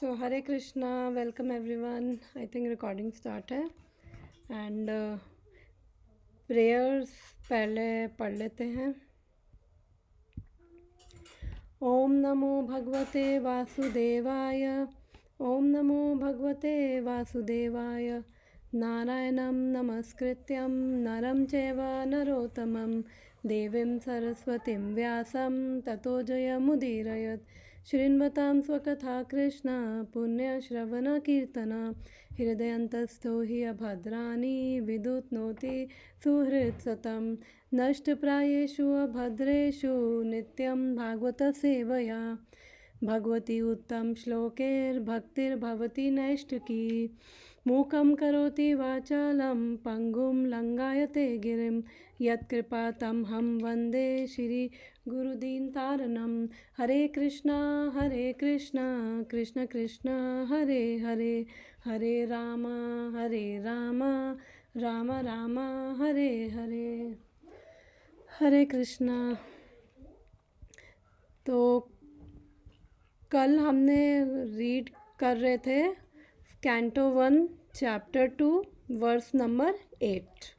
So Hare Krishna, welcome everyone. I think recording start है and prayers पहले पढ़ लेते हैं. ओम नमो भगवते वासुदेवाय. ओम नमो भगवते वासुदेवाय. नारायणं नमस्कृत्यं नरं चैव नरोत्तमं देवीं सरस्वतीं व्यासं ततो जयमुदीरयत्. श्रीन्वतां स्वकथा कृष्ण पुण्यश्रवणकीर्तना. हृदयन्तस्थो हि अभद्राणि विदुत्नोति सुहृत्सतं. नष्टप्रायेषु अभद्रेषु नित्यं भागवतसेवया. भगवती उत्तम श्लोकैर्भक्तिर्भवति नैष्टिकी. मूकं करोति वाचालं पङ्गुं लङ्घयते गिरिं. यत्कृपातमहं वन्दे श्रीगुरुदीनतारणं. हरे कृष्णा कृष्ण कृष्ण हरे हरे. हरे राम राम राम हरे हरे. हरे कृष्णा. तो कल हमने रीड कर रहे थे कैंटो 1 चैप्टर 2 वर्स नंबर 8.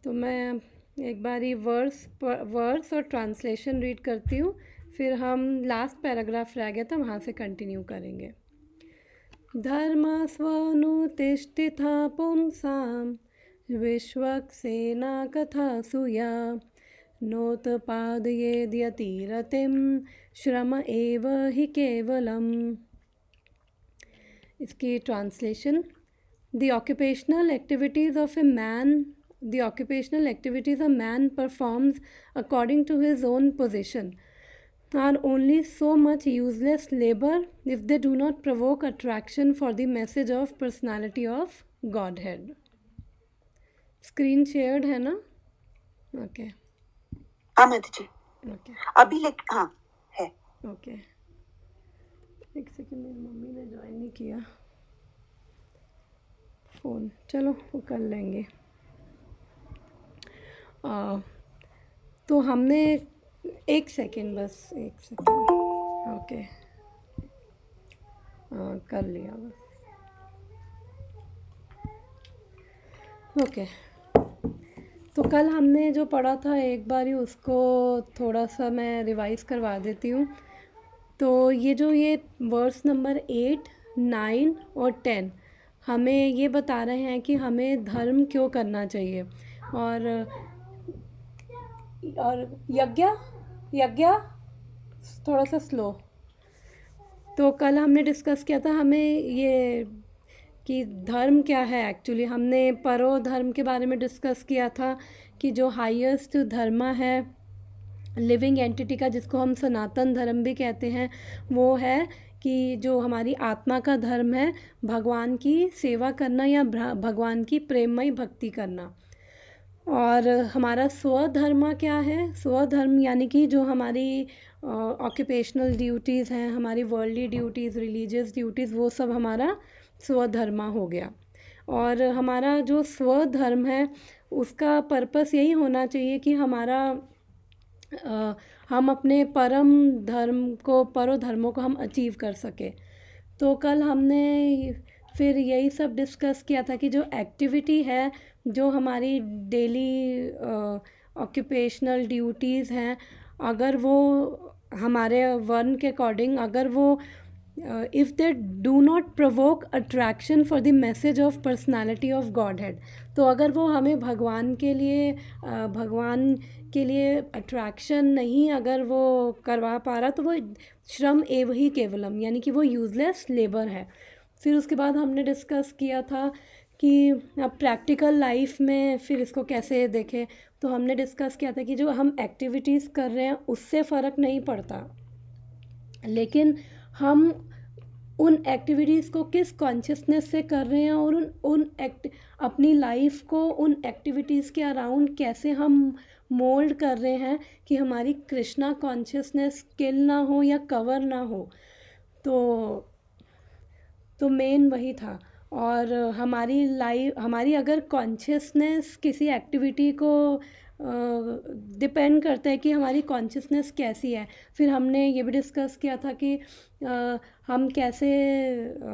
तो मैं एक बारी वर्स और ट्रांसलेशन रीड करती हूँ, फिर हम लास्ट पैराग्राफ रह गया था वहाँ से कंटिन्यू करेंगे. धर्म स्वनुतिष्ठिता पुंसां विश्वक्सेना कथा सुया. नोत्पादयेद्यतिरतिं श्रम एव हि केवलम्. इसकी translation. The occupational activities a man performs according to his own position are only so much useless labor if they do not provoke attraction for the message of personality of Godhead. Screen shared है ना? Okay. हाँ मत जी. Okay अभी हाँ है. Okay. एक second, मेरी mummy ने ज्वाइन नहीं किया फ़ोन. चलो वो कर लेंगे. तो हमने एक सेकंड, बस एक सेकंड. ओके कर लिया बस. ओके. तो कल हमने जो पढ़ा था एक बार ही उसको थोड़ा सा मैं रिवाइज़ करवा देती हूँ. तो ये वर्स नंबर 8, 9 और 10 हमें ये बता रहे हैं कि हमें धर्म क्यों करना चाहिए. और यज्ञ थोड़ा सा स्लो. तो कल हमने डिस्कस किया था हमें ये कि धर्म क्या है एक्चुअली. हमने परो धर्म के बारे में डिस्कस किया था कि जो हाईएस्ट धर्म है लिविंग एंटिटी का, जिसको हम सनातन धर्म भी कहते हैं, वो है कि जो हमारी आत्मा का धर्म है भगवान की सेवा करना या भगवान की प्रेममयी भक्ति करना. और हमारा स्वधर्म क्या है? स्वधर्म यानी कि जो हमारी ऑक्यूपेशनल ड्यूटीज़ हैं, हमारी वर्ल्डली ड्यूटीज़, रिलीजियस ड्यूटीज़, वो सब हमारा स्वधर्म हो गया. और हमारा जो स्वधर्म है उसका पर्पस यही होना चाहिए कि हम अपने परो धर्मों को हम अचीव कर सके. तो कल हमने फिर यही सब डिस्कस किया था कि जो एक्टिविटी है, जो हमारी डेली ऑक्यूपेशनल ड्यूटीज़ हैं, अगर वो हमारे वर्ण के अकॉर्डिंग, अगर वो if they do not provoke attraction for the message of personality of Godhead, तो अगर वो हमें भगवान के लिए अट्रैक्शन नहीं अगर वो करवा पा रहा, तो वो श्रम एव ही केवलम, यानी कि वो यूज़लेस लेबर है. फिर उसके बाद हमने डिस्कस किया था कि अब प्रैक्टिकल लाइफ में फिर इसको कैसे देखें. तो हमने डिस्कस किया था कि जो हम एक्टिविटीज़ कर रहे हैं उससे फ़र्क नहीं पड़ता, लेकिन हम उन एक्टिविटीज़ को किस कॉन्शियसनेस से कर रहे हैं और अपनी लाइफ को उन एक्टिविटीज़ के अराउंड कैसे हम मोल्ड कर रहे हैं कि हमारी कृष्णा कॉन्शियसनेस किल ना हो या कवर ना हो. तो मेन वही था. और हमारी अगर कॉन्शियसनेस किसी एक्टिविटी को डिपेंड करता है कि हमारी कॉन्शियसनेस कैसी है। फिर हमने ये भी डिस्कस किया था कि हम कैसे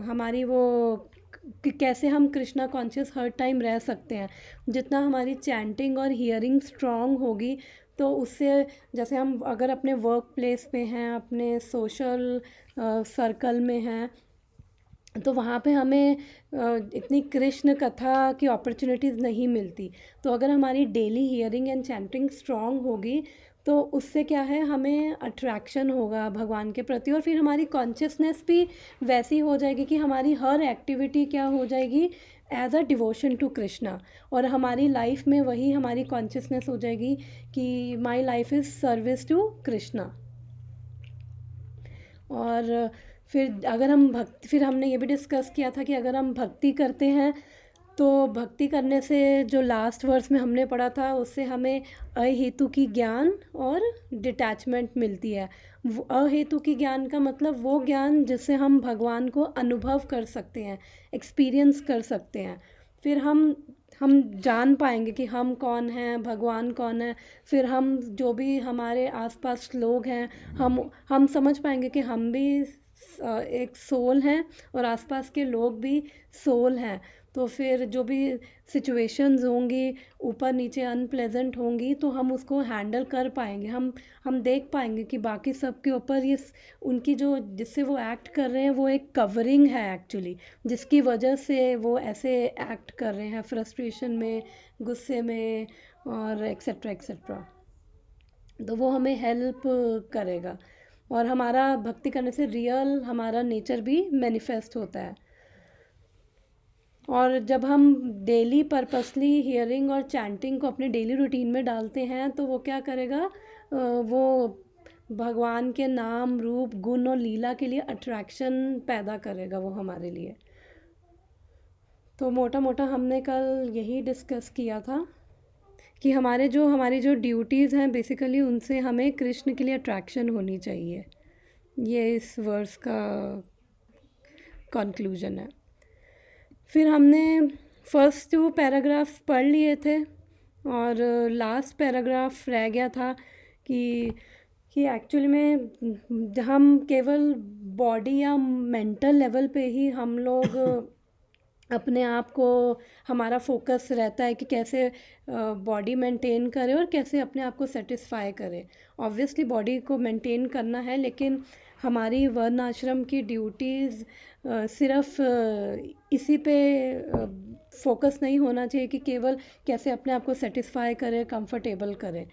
हमारी वो कैसे हम कृष्णा कॉन्शियस हर टाइम रह सकते हैं। जितना हमारी चैंटिंग और हियरिंग स्ट्रॉन्ग होगी तो उससे, जैसे हम अगर अपने वर्क प्लेस पे हैं, अपने सोशल सर्कल में हैं, तो वहाँ पे हमें इतनी कृष्ण कथा की अपॉर्चुनिटीज़ नहीं मिलती। तो अगर हमारी daily hearing and chanting strong होगी तो उससे क्या है, हमें अट्रैक्शन होगा भगवान के प्रति, और फिर हमारी कॉन्शियसनेस भी वैसी हो जाएगी कि हमारी हर एक्टिविटी क्या हो जाएगी, as a devotion to Krishna. और हमारी लाइफ में वही हमारी कॉन्शियसनेस हो जाएगी कि my life is service to Krishna. और फिर हमने ये भी डिस्कस किया था कि अगर हम भक्ति करते हैं तो भक्ति करने से, जो लास्ट वर्स में हमने पढ़ा था, उससे हमें अहेतु की ज्ञान और डिटैचमेंट मिलती है। अहेतु की ज्ञान का मतलब वो ज्ञान जिससे हम भगवान को अनुभव कर सकते हैं, एक्सपीरियंस कर सकते हैं। फिर हम जान पाएंगे कि हम कौन हैं, भगवान कौन है। फिर हम जो भी हमारे आसपास लोग हैं, हम समझ पाएंगे कि हम भी एक सोल हैं और आसपास के लोग भी सोल हैं। तो फिर जो भी सिचुएशंस होंगी, ऊपर नीचे अनप्लेजेंट होंगी, तो हम उसको हैंडल कर पाएंगे। हम देख पाएंगे कि बाकी सब के ऊपर ये उनकी जो जिससे वो एक्ट कर रहे हैं वो एक कवरिंग है एक्चुअली, जिसकी वजह से वो ऐसे एक्ट कर रहे हैं, फ्रस्ट्रेशन में, गुस्से में और एक्सेट्रा एक्सेट्रा। तो वो हमें हेल्प करेगा और हमारा भक्ति करने से रियल हमारा नेचर भी मैनिफेस्ट होता है। और जब हम डेली पर्पसली हियरिंग और चैंटिंग को अपने डेली रूटीन में डालते हैं तो वो क्या करेगा, वो भगवान के नाम, रूप, गुण और लीला के लिए अट्रैक्शन पैदा करेगा वो हमारे लिए। तो मोटा मोटा हमने कल यही डिस्कस किया था कि हमारी जो ड्यूटीज़ हैं बेसिकली उनसे हमें कृष्ण के लिए अट्रैक्शन होनी चाहिए। ये इस वर्स का कंक्लूजन है। फिर हमने फर्स्ट 2 पैराग्राफ्स पढ़ लिए थे और लास्ट पैराग्राफ रह गया था कि एक्चुअली में हम केवल बॉडी या मेंटल लेवल पे ही हम लोग अपने आप को, हमारा फोकस रहता है कि कैसे बॉडी मेंटेन करें और कैसे अपने आप को सेटिस्फाई करें। ऑब्वियसली बॉडी को मेंटेन करना है, लेकिन हमारी वर्ण आश्रम की ड्यूटीज़ सिर्फ इसी पे फोकस नहीं होना चाहिए कि केवल कैसे अपने आप को सेटिस्फाई करें, कंफर्टेबल करें।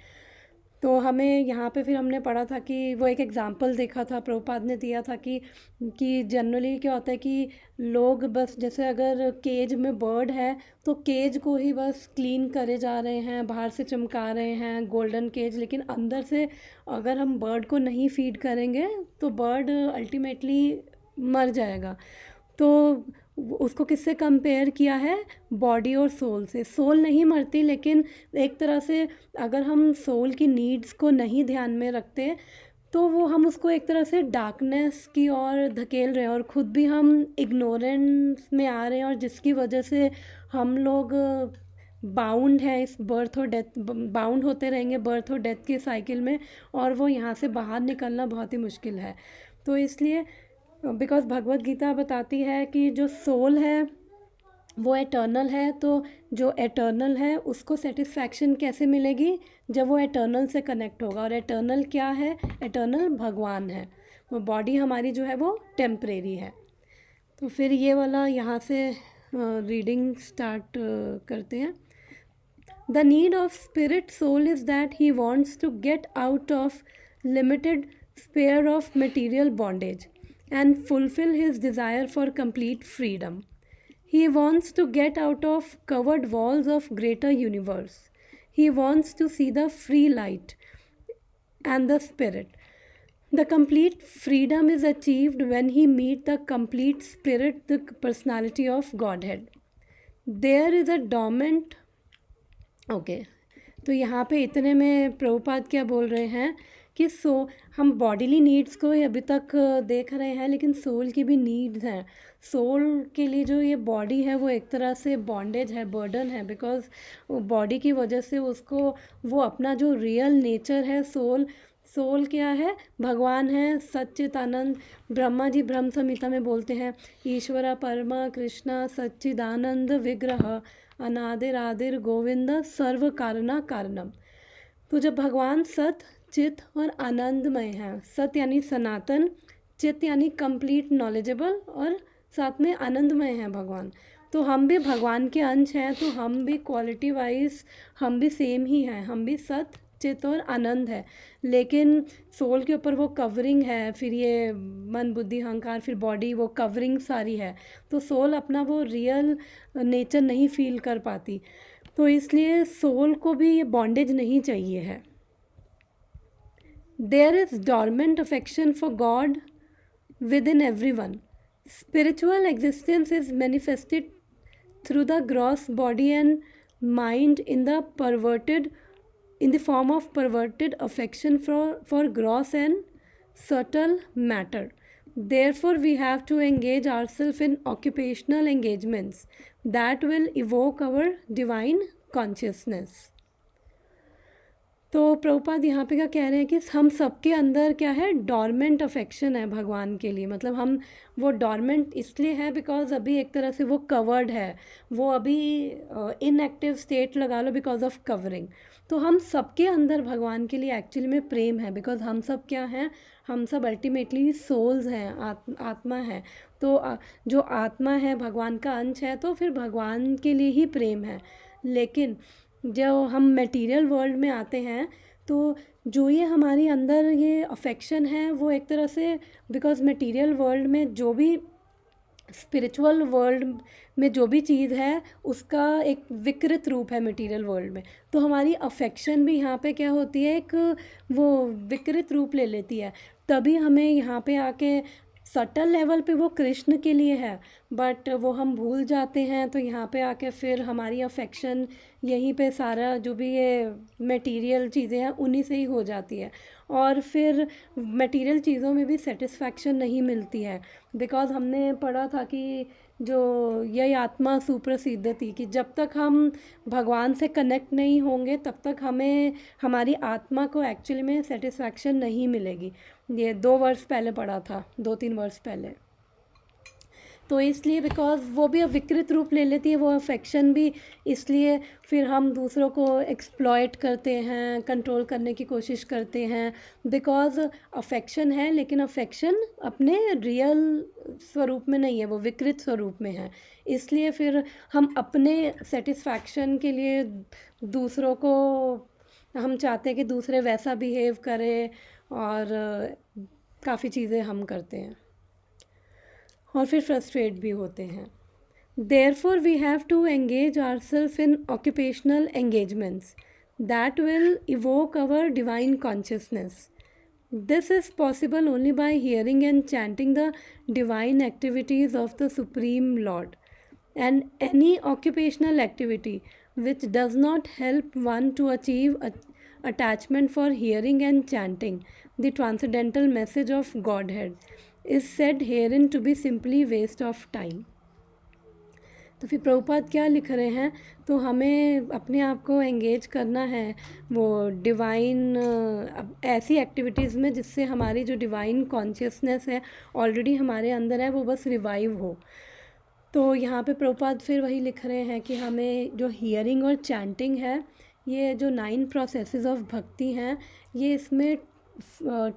तो हमें यहाँ पे फिर हमने पढ़ा था कि वो एक एग्ज़ाम्पल देखा था, प्रभुपाद ने दिया था कि जनरली क्या होता है कि लोग बस, जैसे अगर केज में बर्ड है तो केज को ही बस क्लीन करे जा रहे हैं, बाहर से चमका रहे हैं गोल्डन केज, लेकिन अंदर से अगर हम बर्ड को नहीं फीड करेंगे तो बर्ड अल्टीमेटली मर जाएगा। तो उसको किससे कंपेयर किया है, बॉडी और सोल से। सोल नहीं मरती, लेकिन एक तरह से अगर हम सोल की नीड्स को नहीं ध्यान में रखते तो वो हम उसको एक तरह से डार्कनेस की ओर धकेल रहे हैं और ख़ुद भी हम इग्नोरेंस में आ रहे हैं, और जिसकी वजह से हम लोग बाउंड है इस बर्थ और डेथ, बाउंड होते रहेंगे बर्थ और डेथ के साइकिल में, और वो यहाँ से बाहर निकलना बहुत ही मुश्किल है। तो इसलिए बिकॉज भगवत गीता बताती है कि जो सोल है वो एटर्नल है, तो जो एटर्नल है उसको सेटिस्फैक्शन कैसे मिलेगी, जब वो एटर्नल से कनेक्ट होगा। और एटर्नल क्या है, एटर्नल भगवान है। वो बॉडी हमारी जो है वो टेम्परेरी है। तो फिर ये वाला यहाँ से रीडिंग स्टार्ट करते हैं। The need of spirit soul is that he wants to get out of limited sphere of material bondage and fulfill his desire for complete freedom. He wants to get out of covered walls of greater universe. He wants to see the free light and the spirit. The complete freedom is achieved when he meets the complete spirit, the personality of Godhead. There is a dormant, okay, तो यहाँ पे इतने में प्रभुपाद क्या बोल रहे हैं कि हम बॉडीली नीड्स को ही अभी तक देख रहे हैं, लेकिन सोल की भी नीड्स हैं। सोल के लिए जो ये बॉडी है वो एक तरह से बॉन्डेज है, बर्डन है, बिकॉज बॉडी की वजह से उसको वो अपना जो रियल नेचर है, सोल क्या है, भगवान है, सच्चिदानंद। ब्रह्मा जी ब्रह्म संहिता में बोलते हैं, ईश्वरा परमा कृष्णा सच्चिदानंद विग्रह अनादिरादिर गोविंद सर्व कारणा कारणम। तो जब भगवान सत चित और आनंदमय है, सत यानी सनातन, चित यानी कंप्लीट नॉलेजेबल, और साथ में आनंदमय है भगवान, तो हम भी भगवान के अंश हैं, तो हम भी क्वालिटी वाइज हम भी सेम ही हैं, हम भी सत चित और आनंद है। लेकिन सोल के ऊपर वो कवरिंग है, फिर ये मन बुद्धि अहंकार, फिर बॉडी, वो कवरिंग सारी है, तो सोल अपना वो रियल नेचर नहीं फील कर पाती, तो इसलिए सोल को भी ये बॉन्डेज नहीं चाहिए है। There is dormant affection for God within every one. Spiritual existence is manifested through the gross body and mind in the form of perverted affection for gross and subtle matter. Therefore we have to engage ourselves in occupational engagements that will evoke our divine consciousness. तो प्रभुपाद यहाँ पे क्या कह रहे हैं कि हम सबके अंदर क्या है, डॉर्मेंट अफेक्शन है भगवान के लिए। मतलब हम वो डॉर्मेंट इसलिए है बिकॉज अभी एक तरह से वो कवर्ड है, वो अभी इनएक्टिव स्टेट लगा लो बिकॉज ऑफ कवरिंग। तो हम सबके अंदर भगवान के लिए एक्चुअली में प्रेम है, बिकॉज हम सब क्या हैं, हम सब अल्टीमेटली सोल्स हैं, आत्मा है। तो जो आत्मा है भगवान का अंश है, तो फिर भगवान के लिए ही प्रेम है। लेकिन जब हम मटेरियल वर्ल्ड में आते हैं, तो जो ये हमारे अंदर ये अफेक्शन है वो एक तरह से, बिकॉज मटेरियल वर्ल्ड में जो भी, स्पिरिचुअल वर्ल्ड में जो भी चीज़ है उसका एक विकृत रूप है मटेरियल वर्ल्ड में, तो हमारी अफेक्शन भी यहाँ पे क्या होती है, एक वो विकृत रूप ले लेती है। तभी हमें यहाँ पे आके सटल लेवल पे वो कृष्ण के लिए है, बट वो हम भूल जाते हैं, तो यहाँ पे आके फिर हमारी अफेक्शन यहीं पे सारा जो भी ये मटेरियल चीज़ें हैं उन्हीं से ही हो जाती है, और फिर मटेरियल चीज़ों में भी सेटिस्फैक्शन नहीं मिलती है। बिकॉज हमने पढ़ा था कि जो यही आत्मा सुप्रसिद्ध थी, कि जब तक हम भगवान से कनेक्ट नहीं होंगे तब तक हमें हमारी आत्मा को एक्चुअली में सेटिस्फैक्शन नहीं मिलेगी। ये 2 वर्ष पहले पढ़ा था, 2-3 वर्ष पहले। तो इसलिए बिकॉज वो भी विकृत रूप ले लेती है वो अफेक्शन भी, इसलिए फिर हम दूसरों को एक्सप्लॉयट करते हैं, कंट्रोल करने की कोशिश करते हैं, बिकॉज अफेक्शन है, लेकिन अफेक्शन अपने रियल स्वरूप में नहीं है, वो विकृत स्वरूप में है। इसलिए फिर हम अपने सेटिस्फैक्शन के लिए दूसरों को हम चाहते हैं कि दूसरे वैसा बिहेव करें, और काफ़ी चीज़ें हम करते हैं और फिर फ्रस्ट्रेट भी होते हैं। Therefore we have to engage ourselves in occupational engagements that will evoke our divine consciousness. This is possible only by hearing and chanting the divine activities of the Supreme Lord. And any occupational activity which does not help one to achieve attachment for hearing and chanting the transcendental message of Godhead is said herein to be simply waste of time. तो फिर प्रभुपाद क्या लिख रहे हैं, तो हमें अपने आप को एंगेज करना है वो डिवाइन ऐसी एक्टिविटीज़ में जिससे हमारी जो डिवाइन कॉन्शियसनेस है ऑलरेडी हमारे अंदर है वो बस रिवाइव हो। तो यहाँ पे प्रभुपाद फिर वही लिख रहे हैं कि हमें जो हियरिंग और चैंटिंग है, ये जो 9 प्रोसेसेस ऑफ भक्ति हैं, ये इसमें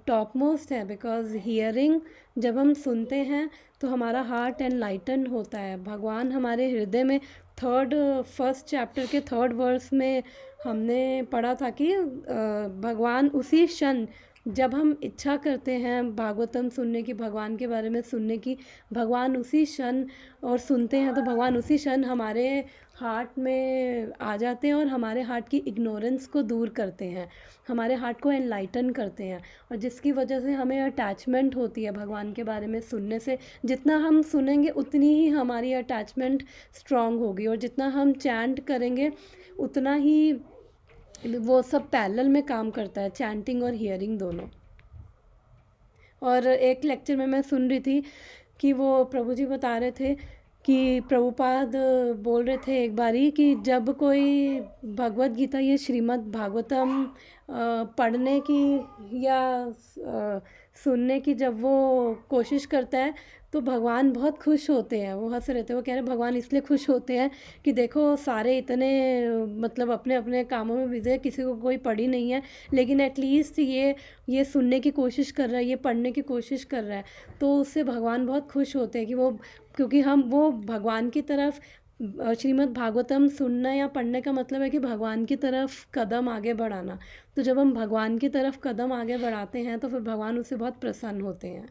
टॉप मोस्ट है। बिकॉज हियरिंग जब हम सुनते हैं तो हमारा हार्ट एनलाइटन होता है, भगवान हमारे हृदय में। फर्स्ट चैप्टर के 3rd वर्स में हमने पढ़ा था कि भगवान उसी क्षण जब हम इच्छा करते हैं भागवतम सुनने की, भगवान के बारे में सुनने की, भगवान उसी क्षण, और सुनते हैं तो भगवान उसी क्षण हमारे हार्ट में आ जाते हैं और हमारे हार्ट की इग्नोरेंस को दूर करते हैं, हमारे हार्ट को एनलाइटन करते हैं, और जिसकी वजह से हमें अटैचमेंट होती है भगवान के बारे में सुनने से। जितना हम सुनेंगे उतनी ही हमारी अटैचमेंट स्ट्रॉन्ग होगी, और जितना हम चैंट करेंगे उतना ही वो सब पैरेलल में काम करता है, चैंटिंग और हियरिंग दोनों। और एक लेक्चर में मैं सुन रही थी कि वो प्रभु जी बता रहे थे कि प्रभुपाद बोल रहे थे एक बारी कि जब कोई भगवत गीता ये श्रीमद् भागवतम पढ़ने की या सुनने की जब वो कोशिश करता है तो भगवान बहुत खुश होते हैं। वो हंस रहे थे, वो कह रहे भगवान इसलिए खुश होते हैं कि देखो सारे इतने मतलब अपने अपने कामों में बिजी है, किसी को कोई पढ़ी नहीं है, लेकिन एटलीस्ट ये सुनने की कोशिश कर रहा है, ये पढ़ने की कोशिश कर रहा है, तो उससे भगवान बहुत खुश होते हैं कि वो, क्योंकि वो भगवान की तरफ श्रीमद् भागवतम सुनना या पढ़ने का मतलब है कि भगवान की तरफ कदम आगे बढ़ाना। तो जब हम भगवान की तरफ कदम आगे बढ़ाते हैं तो फिर भगवान उससे बहुत प्रसन्न होते हैं।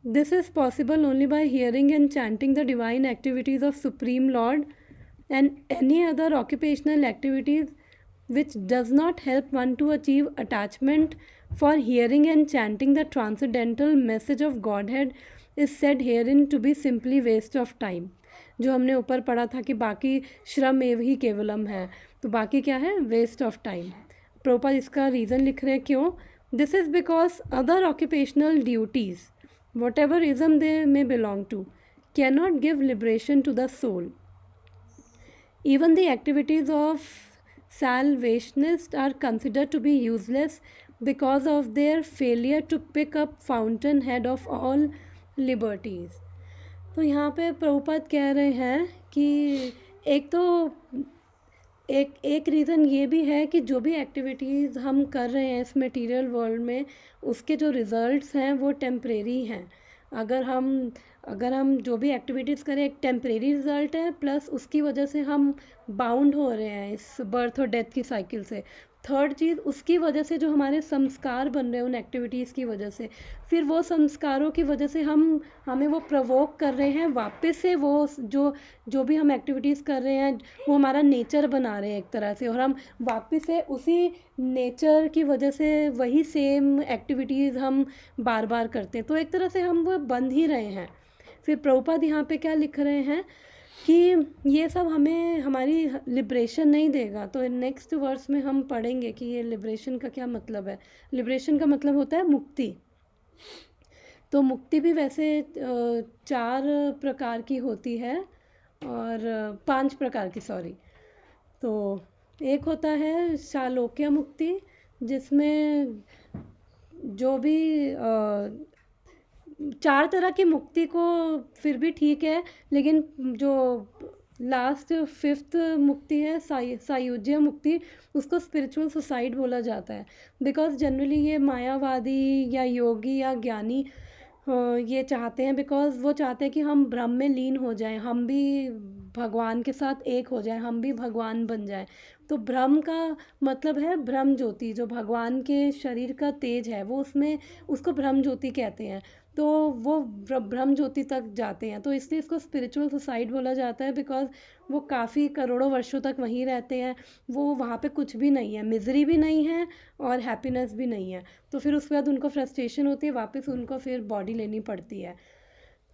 This is possible only by hearing and chanting the divine activities of Supreme Lord, and any other occupational activities which does not help one to achieve attachment for hearing and chanting the transcendental message of Godhead is said herein to be simply waste of time. जो हमने ऊपर पढ़ा था कि बाकी श्रम एव ही केवलम है, तो बाकी क्या है, वेस्ट ऑफ टाइम। प्रभुपाद इसका रीज़न लिख रहे हैं क्यों। This is because other occupational duties whatever ism they may belong to cannot give liberation to the soul. Even the activities of salvationists are considered to be useless because of their failure to pick up fountainhead of all liberties. तो यहाँ पे प्रभुपाद कह रहे हैं कि एक तो एक रीज़न ये भी है कि जो भी एक्टिविटीज़ हम कर रहे हैं इस मटेरियल वर्ल्ड में, उसके जो रिज़ल्ट्स हैं वो टेम्परेरी हैं। अगर हम जो भी एक्टिविटीज़ करें, एक टेम्परेरी रिज़ल्ट है, प्लस उसकी वजह से हम बाउंड हो रहे हैं इस बर्थ और डेथ की साइकिल से। थर्ड चीज़, उसकी वजह से जो हमारे संस्कार बन रहे हैं उन एक्टिविटीज़ की वजह से, फिर वो संस्कारों की वजह से हमें वो प्रवोक कर रहे हैं वापस से, वो जो भी हम एक्टिविटीज़ कर रहे हैं वो हमारा नेचर बना रहे हैं एक तरह से, और हम वापस से उसी नेचर की वजह से वही सेम एक्टिविटीज़ हम बार बार करते हैं, तो एक तरह से हम वो बंध ही रहे हैं। फिर प्रभुपाद यहाँ पे क्या लिख रहे हैं कि ये सब हमें हमारी लिबरेशन नहीं देगा। तो नेक्स्ट वर्स में हम पढ़ेंगे कि ये लिबरेशन का क्या मतलब है। लिबरेशन का मतलब होता है मुक्ति। तो मुक्ति भी वैसे 4 प्रकार की होती है, और 5 प्रकार की, सॉरी। तो एक होता है शालोक्य मुक्ति, जिसमें जो भी 4 तरह की मुक्ति को फिर भी ठीक है, लेकिन जो लास्ट 5th मुक्ति है सायुज्य मुक्ति, उसको स्पिरिचुअल सुसाइड बोला जाता है। बिकॉज जनरली ये मायावादी या योगी या ज्ञानी ये चाहते हैं, बिकॉज वो चाहते हैं कि हम ब्रह्म में लीन हो जाएं, हम भी भगवान के साथ एक हो जाएं, हम भी भगवान बन जाएं। तो ब्रह्म का मतलब है ब्रह्म ज्योति, जो भगवान के शरीर का तेज है वो उसको ब्रह्म ज्योति कहते हैं। तो वो ब्रह्म ज्योति तक जाते हैं, तो इसलिए इसको स्पिरिचुअल सुसाइड बोला जाता है। बिकॉज वो काफ़ी करोड़ों वर्षों तक वहीं रहते हैं, वो वहाँ पे कुछ भी नहीं है, मिजरी भी नहीं है और हैप्पीनेस भी नहीं है। तो फिर उसके बाद उनको फ्रस्ट्रेशन होती है, वापस उनको फिर बॉडी लेनी पड़ती है।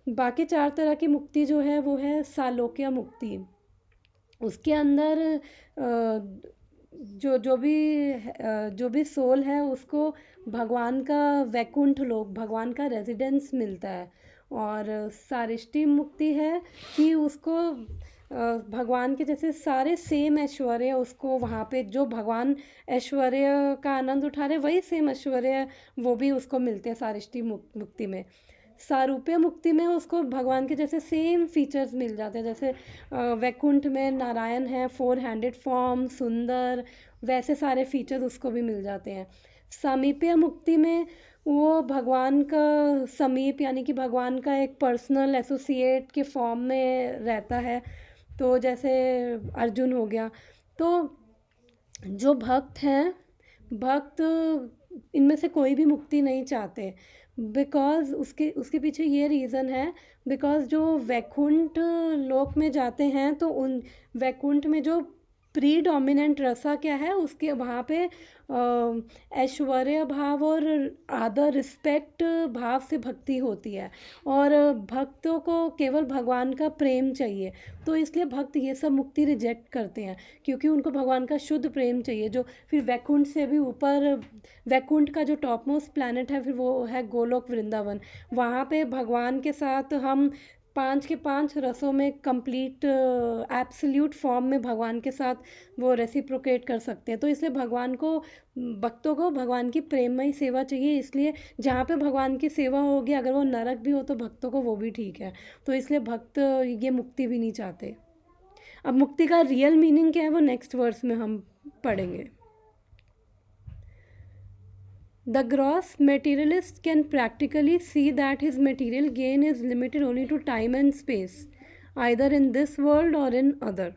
बाकी 4 तरह की मुक्ति जो है वो है सालोक्य मुक्ति। उसके अंदर जो भी सोल है उसको भगवान का वैकुंठ लोक, भगवान का रेजिडेंस मिलता है। और सारिष्टी मुक्ति है कि उसको भगवान के जैसे सारे सेम ऐश्वर्य, उसको वहाँ पे जो भगवान ऐश्वर्य का आनंद उठा रहे वही सेम ऐश्वर्य वो भी उसको मिलते हैं सारिष्टी मुक्ति में। सारूप्य मुक्ति में उसको भगवान के जैसे सेम फीचर्स मिल जाते हैं, जैसे वैकुंठ में नारायण है, 4 हैंडेड फॉर्म, सुंदर, वैसे सारे फीचर्स उसको भी मिल जाते हैं। समीप्य मुक्ति में वो भगवान का समीप, यानी कि भगवान का एक पर्सनल एसोसिएट के फॉर्म में रहता है। तो जैसे अर्जुन हो गया। तो जो भक्त हैं, भक्त इनमें से कोई भी मुक्ति नहीं चाहते, बिकॉज़ उसके पीछे ये रीज़न है, बिकॉज़ जो वैकुंठ लोक में जाते हैं तो उन वैकुंठ में जो प्रीडोमिनेंट रसा क्या है, उसके वहाँ पे ऐश्वर्य भाव और आदर रिस्पेक्ट भाव से भक्ति होती है, और भक्तों को केवल भगवान का प्रेम चाहिए। तो इसलिए भक्त ये सब मुक्ति रिजेक्ट करते हैं, क्योंकि उनको भगवान का शुद्ध प्रेम चाहिए, जो फिर वैकुंठ से भी ऊपर, वैकुंठ का जो टॉप मोस्ट प्लानट है फिर वो है गोलोक वृंदावन। वहाँ पे भगवान के साथ हम 5 के 5 रसों में कंप्लीट एब्सोल्यूट फॉर्म में भगवान के साथ वो रेसिप्रोकेट कर सकते हैं। तो इसलिए भगवान को, भक्तों को भगवान की प्रेममय सेवा चाहिए। इसलिए जहाँ पे भगवान की सेवा होगी, अगर वो नरक भी हो तो भक्तों को वो भी ठीक है। तो इसलिए भक्त ये मुक्ति भी नहीं चाहते। अब मुक्ति का रियल मीनिंग क्या है वो नेक्स्ट वर्स में हम पढ़ेंगे। The gross materialist can practically see that his material gain is limited only to time and space, either in this world or in other.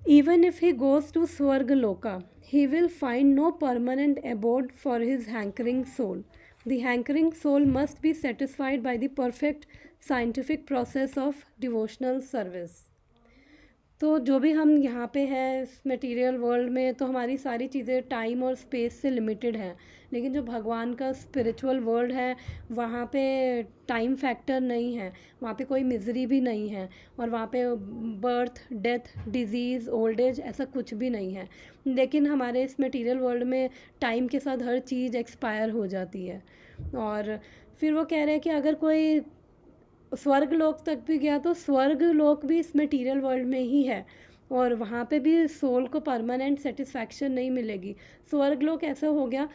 Even if he goes to Swargaloka, he will find no permanent abode for his hankering soul. The hankering soul must be satisfied by the perfect scientific process of devotional service. तो जो भी हम यहाँ पे हैं इस material world में, तो हमारी सारी चीज़ें टाइम और स्पेस से लिमिटेड हैं। लेकिन जो भगवान का स्पिरिचुअल वर्ल्ड है, वहाँ पे टाइम फैक्टर नहीं है, वहाँ पे कोई मिजरी भी नहीं है, और वहाँ पे birth, death, disease, old age ऐसा कुछ भी नहीं है। लेकिन हमारे इस मटेरियल वर्ल्ड में टाइम के साथ हर चीज़ एक्सपायर हो जाती है। और फिर वो कह रहे हैं कि अगर कोई स्वर्ग लोक तक भी गया तो स्वर्ग लोक भी इस मटेरियल वर्ल्ड में ही है, और वहाँ पे भी सोल को परमानेंट सेटिस्फैक्शन नहीं मिलेगी। स्वर्ग लोक ऐसा हो गया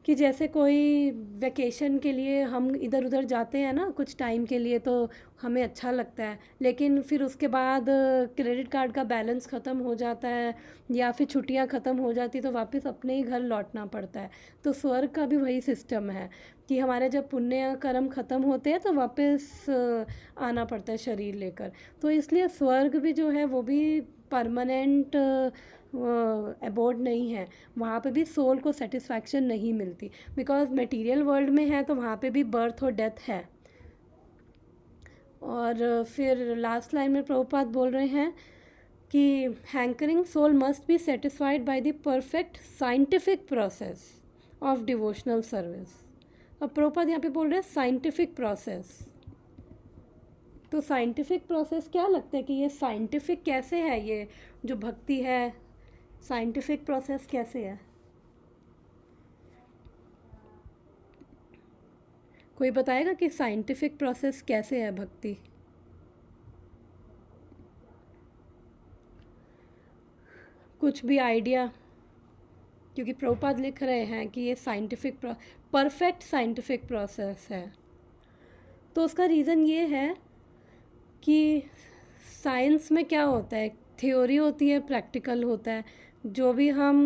कि जैसे कोई वैकेशन के लिए हम इधर उधर जाते हैं ना कुछ टाइम के लिए, तो हमें अच्छा लगता है, लेकिन फिर उसके बाद क्रेडिट कार्ड का बैलेंस ख़त्म हो जाता है या फिर छुट्टियां ख़त्म हो जाती, तो वापस अपने ही घर लौटना पड़ता है। तो स्वर्ग का भी वही सिस्टम है कि हमारे जब पुण्य कर्म ख़त्म होते हैं तो वापस आना पड़ता है शरीर लेकर। तो इसलिए स्वर्ग भी जो है वो भी परमानेंट अबोर्ड नहीं है, वहाँ पे भी सोल को सेटिस्फैक्शन नहीं मिलती, बिकॉज मटेरियल वर्ल्ड में है तो वहाँ पे भी बर्थ और डेथ है। और फिर लास्ट लाइन में प्रभुपाद बोल रहे हैं कि hankering soul must be satisfied by the perfect scientific process of devotional service. अब प्रभुपाद यहाँ पे बोल रहे हैं साइंटिफिक प्रोसेस। तो साइंटिफिक प्रोसेस क्या लगता है कि ये साइंटिफिक कैसे है, ये जो भक्ति है साइंटिफिक प्रोसेस कैसे है? कोई बताएगा कि साइंटिफिक प्रोसेस कैसे है भक्ति? कुछ भी आइडिया? क्योंकि प्रभुपाद लिख रहे हैं कि ये साइंटिफिक परफेक्ट साइंटिफिक प्रोसेस है। तो उसका रीज़न ये है कि साइंस में क्या होता है, थ्योरी होती है, प्रैक्टिकल होता है। जो भी हम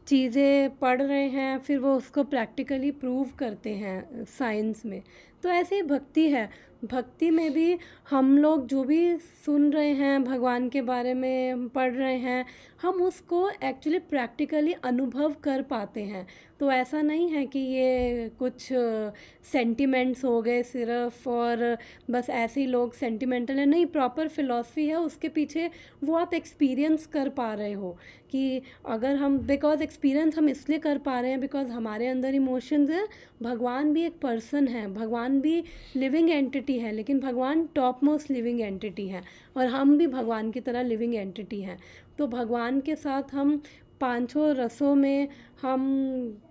चीज़ें पढ़ रहे हैं फिर वो उसको प्रैक्टिकली प्रूव करते हैं साइंस में। तो ऐसे ही भक्ति है, भक्ति में भी हम लोग जो भी सुन रहे हैं भगवान के बारे में पढ़ रहे हैं, हम उसको एक्चुअली प्रैक्टिकली अनुभव कर पाते हैं। तो ऐसा नहीं है कि ये कुछ सेंटिमेंट्स हो गए सिर्फ और बस ऐसे ही लोग सेंटिमेंटल है, नहीं, प्रॉपर फिलॉसफी है उसके पीछे, वो आप एक्सपीरियंस कर पा रहे हो। कि अगर हम, बिकॉज एक्सपीरियंस हम इसलिए कर पा रहे हैं बिकॉज हमारे अंदर इमोशंस हैं। भगवान भी एक पर्सन है, भगवान भी लिविंग एंटिटी है, लेकिन भगवान टॉप मोस्ट लिविंग एंटिटी है और हम भी भगवान की तरह लिविंग एंटिटी हैं। तो भगवान के साथ हम पांचों रसों में हम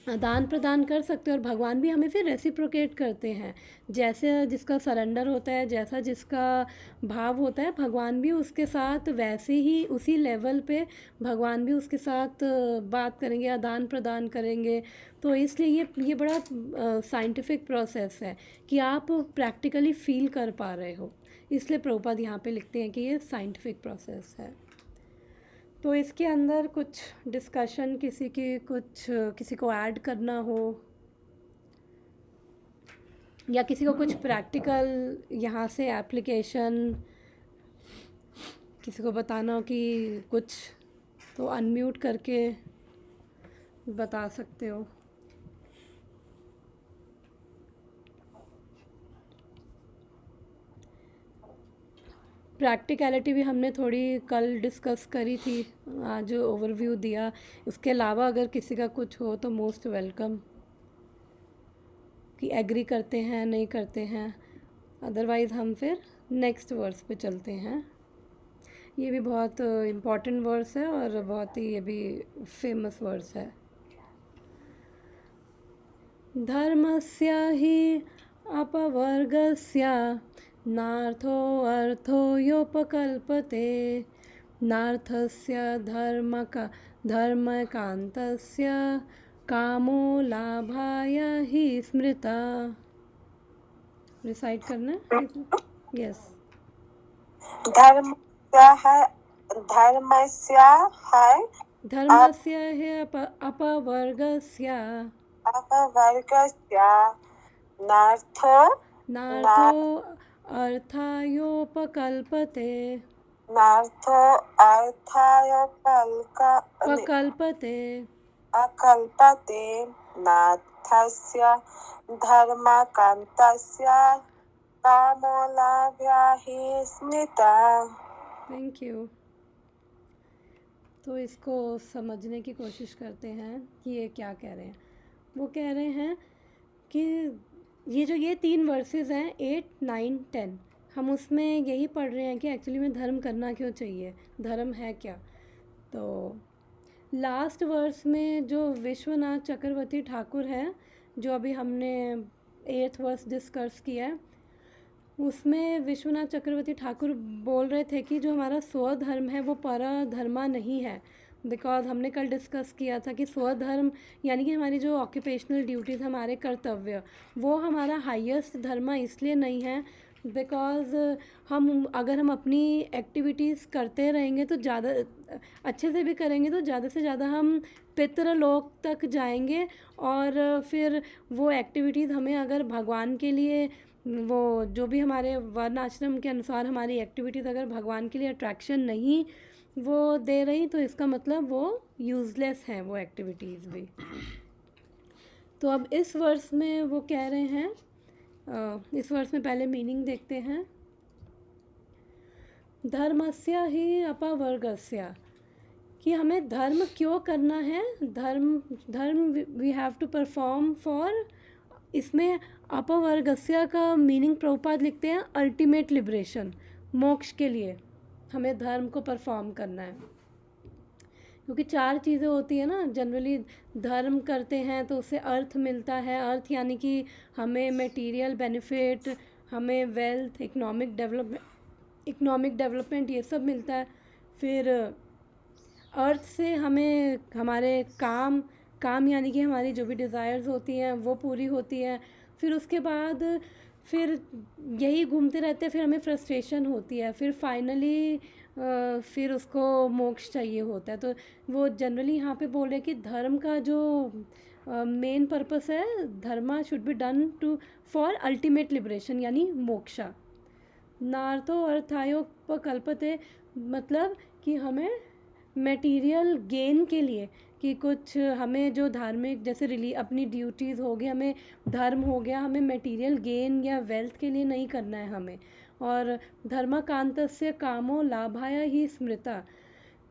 आदान प्रदान कर सकते हैं और भगवान भी हमें फिर रेसिप्रोकेट करते हैं। जैसे जिसका सरेंडर होता है, जैसा जिसका भाव होता है, भगवान भी उसके साथ वैसे ही उसी लेवल पे भगवान भी उसके साथ बात करेंगे, आदान प्रदान करेंगे। तो इसलिए ये बड़ा साइंटिफिक प्रोसेस है कि आप प्रैक्टिकली फील कर पा रहे हो। इसलिए प्रभुपाद यहाँ पे लिखते हैं कि ये साइंटिफिक प्रोसेस है। तो इसके अंदर कुछ डिस्कशन, किसी को ऐड करना हो या किसी को कुछ प्रैक्टिकल यहाँ से एप्लीकेशन किसी को बताना हो कि कुछ, तो अनम्यूट करके बता सकते हो। प्रैक्टिकलिटी भी हमने थोड़ी कल डिस्कस करी थी, आज ओवरव्यू दिया। उसके अलावा अगर किसी का कुछ हो तो मोस्ट वेलकम, कि एग्री करते हैं नहीं करते हैं। अदरवाइज़ हम फिर नेक्स्ट वर्स पे चलते हैं। ये भी बहुत इम्पॉर्टेंट वर्स है और बहुत ही ये भी फेमस वर्स है। धर्मस्य हि अपवर्गस्य नार्थो अर्थोयोपकल्पते नार्थस्य धर्मकान्तस्य कामो लाभाय हि स्मृता। रिसाइट करना है? यस। धर्मस्य है अपवर्गस्य अपवर्गस्य नार्थो अर्थायोपकल्पते अकल्पते नाथस्य धर्मकान्तस्य कामो लाभाय हि स्मृता। Thank you. तो इसको समझने की कोशिश करते हैं कि ये क्या कह रहे हैं। वो कह रहे हैं कि ये 3 वर्सेस हैं 8, 9, 10, हम उसमें यही पढ़ रहे हैं कि एक्चुअली में धर्म करना क्यों चाहिए, धर्म है क्या। तो लास्ट वर्स में जो विश्वनाथ चक्रवर्ती ठाकुर हैं, जो अभी हमने 8th वर्स डिस्कस किया है, उसमें विश्वनाथ चक्रवर्ती ठाकुर बोल रहे थे कि जो हमारा स्वधर्म है वो परधर्मा नहीं है। बिकॉज हमने कल डिस्कस किया था कि स्वधर्म यानी कि हमारी जो ऑक्यूपेशनल ड्यूटीज़, हमारे कर्तव्य, वो हमारा हाईएस्ट धर्म इसलिए नहीं है बिकॉज अगर हम अपनी एक्टिविटीज़ करते रहेंगे तो ज़्यादा अच्छे से भी करेंगे तो ज़्यादा से ज़्यादा हम पितृलोक तक जाएंगे। और फिर वो एक्टिविटीज़ हमें अगर भगवान के लिए, वो जो भी हमारे वर्ण आश्रम के अनुसार हमारी एक्टिविटीज़ अगर भगवान के लिए अट्रैक्शन नहीं वो दे रही, तो इसका मतलब वो यूज़लेस हैं वो एक्टिविटीज़ भी। तो अब इस वर्स में वो कह रहे हैं, इस वर्स में पहले मीनिंग देखते हैं। धर्मस्य ही अपवर्गस्य, कि हमें धर्म क्यों करना है। Dharma we have to perform for, इसमें अपवर्गस्य का मीनिंग प्रभुपाद लिखते हैं अल्टीमेट लिबरेशन, मोक्ष के लिए हमें धर्म को परफॉर्म करना है। क्योंकि 4 चीज़ें होती है ना, जनरली धर्म करते हैं तो उससे अर्थ मिलता है। अर्थ यानी कि हमें मटेरियल बेनिफिट, हमें वेल्थ, इकोनॉमिक डेवलपमेंट ये सब मिलता है। फिर अर्थ से हमें हमारे काम यानी कि हमारी जो भी डिज़ायर्स होती हैं वो पूरी होती हैं। फिर उसके बाद फिर यही घूमते रहते हैं, फिर हमें फ्रस्ट्रेशन होती है, फिर फाइनली फिर उसको मोक्ष चाहिए होता है। तो वो जनरली यहाँ पे बोल रहे हैं कि धर्म का जो मेन पर्पस है, dharma should be done to for ultimate liberation यानी मोक्षा। नार्थो अर्थायोपकल्पते, मतलब कि हमें मटेरियल गेन के लिए, कि कुछ हमें जो धार्मिक जैसे अपनी ड्यूटीज़ हो गई, हमें धर्म हो गया, हमें मटेरियल गेन या वेल्थ के लिए नहीं करना है हमें। और धर्मकान्तस्य कामो लाभाय ही स्मृता,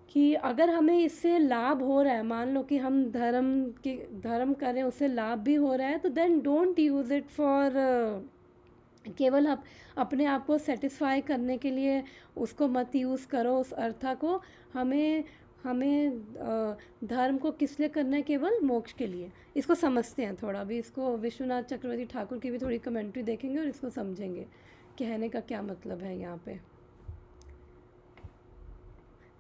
कि अगर हमें इससे लाभ हो रहा है, मान लो कि हम धर्म करें उससे लाभ भी हो रहा है, तो then don't use it for केवल अपने आप को सेटिस्फाई करने के लिए उसको मत यूज़ करो उस अर्था को। हमें धर्म को किस लिए करना है, केवल मोक्ष के लिए। इसको समझते हैं थोड़ा भी, इसको विश्वनाथ चक्रवर्ती ठाकुर की भी थोड़ी कमेंट्री देखेंगे और इसको समझेंगे कहने का क्या मतलब है यहाँ पे।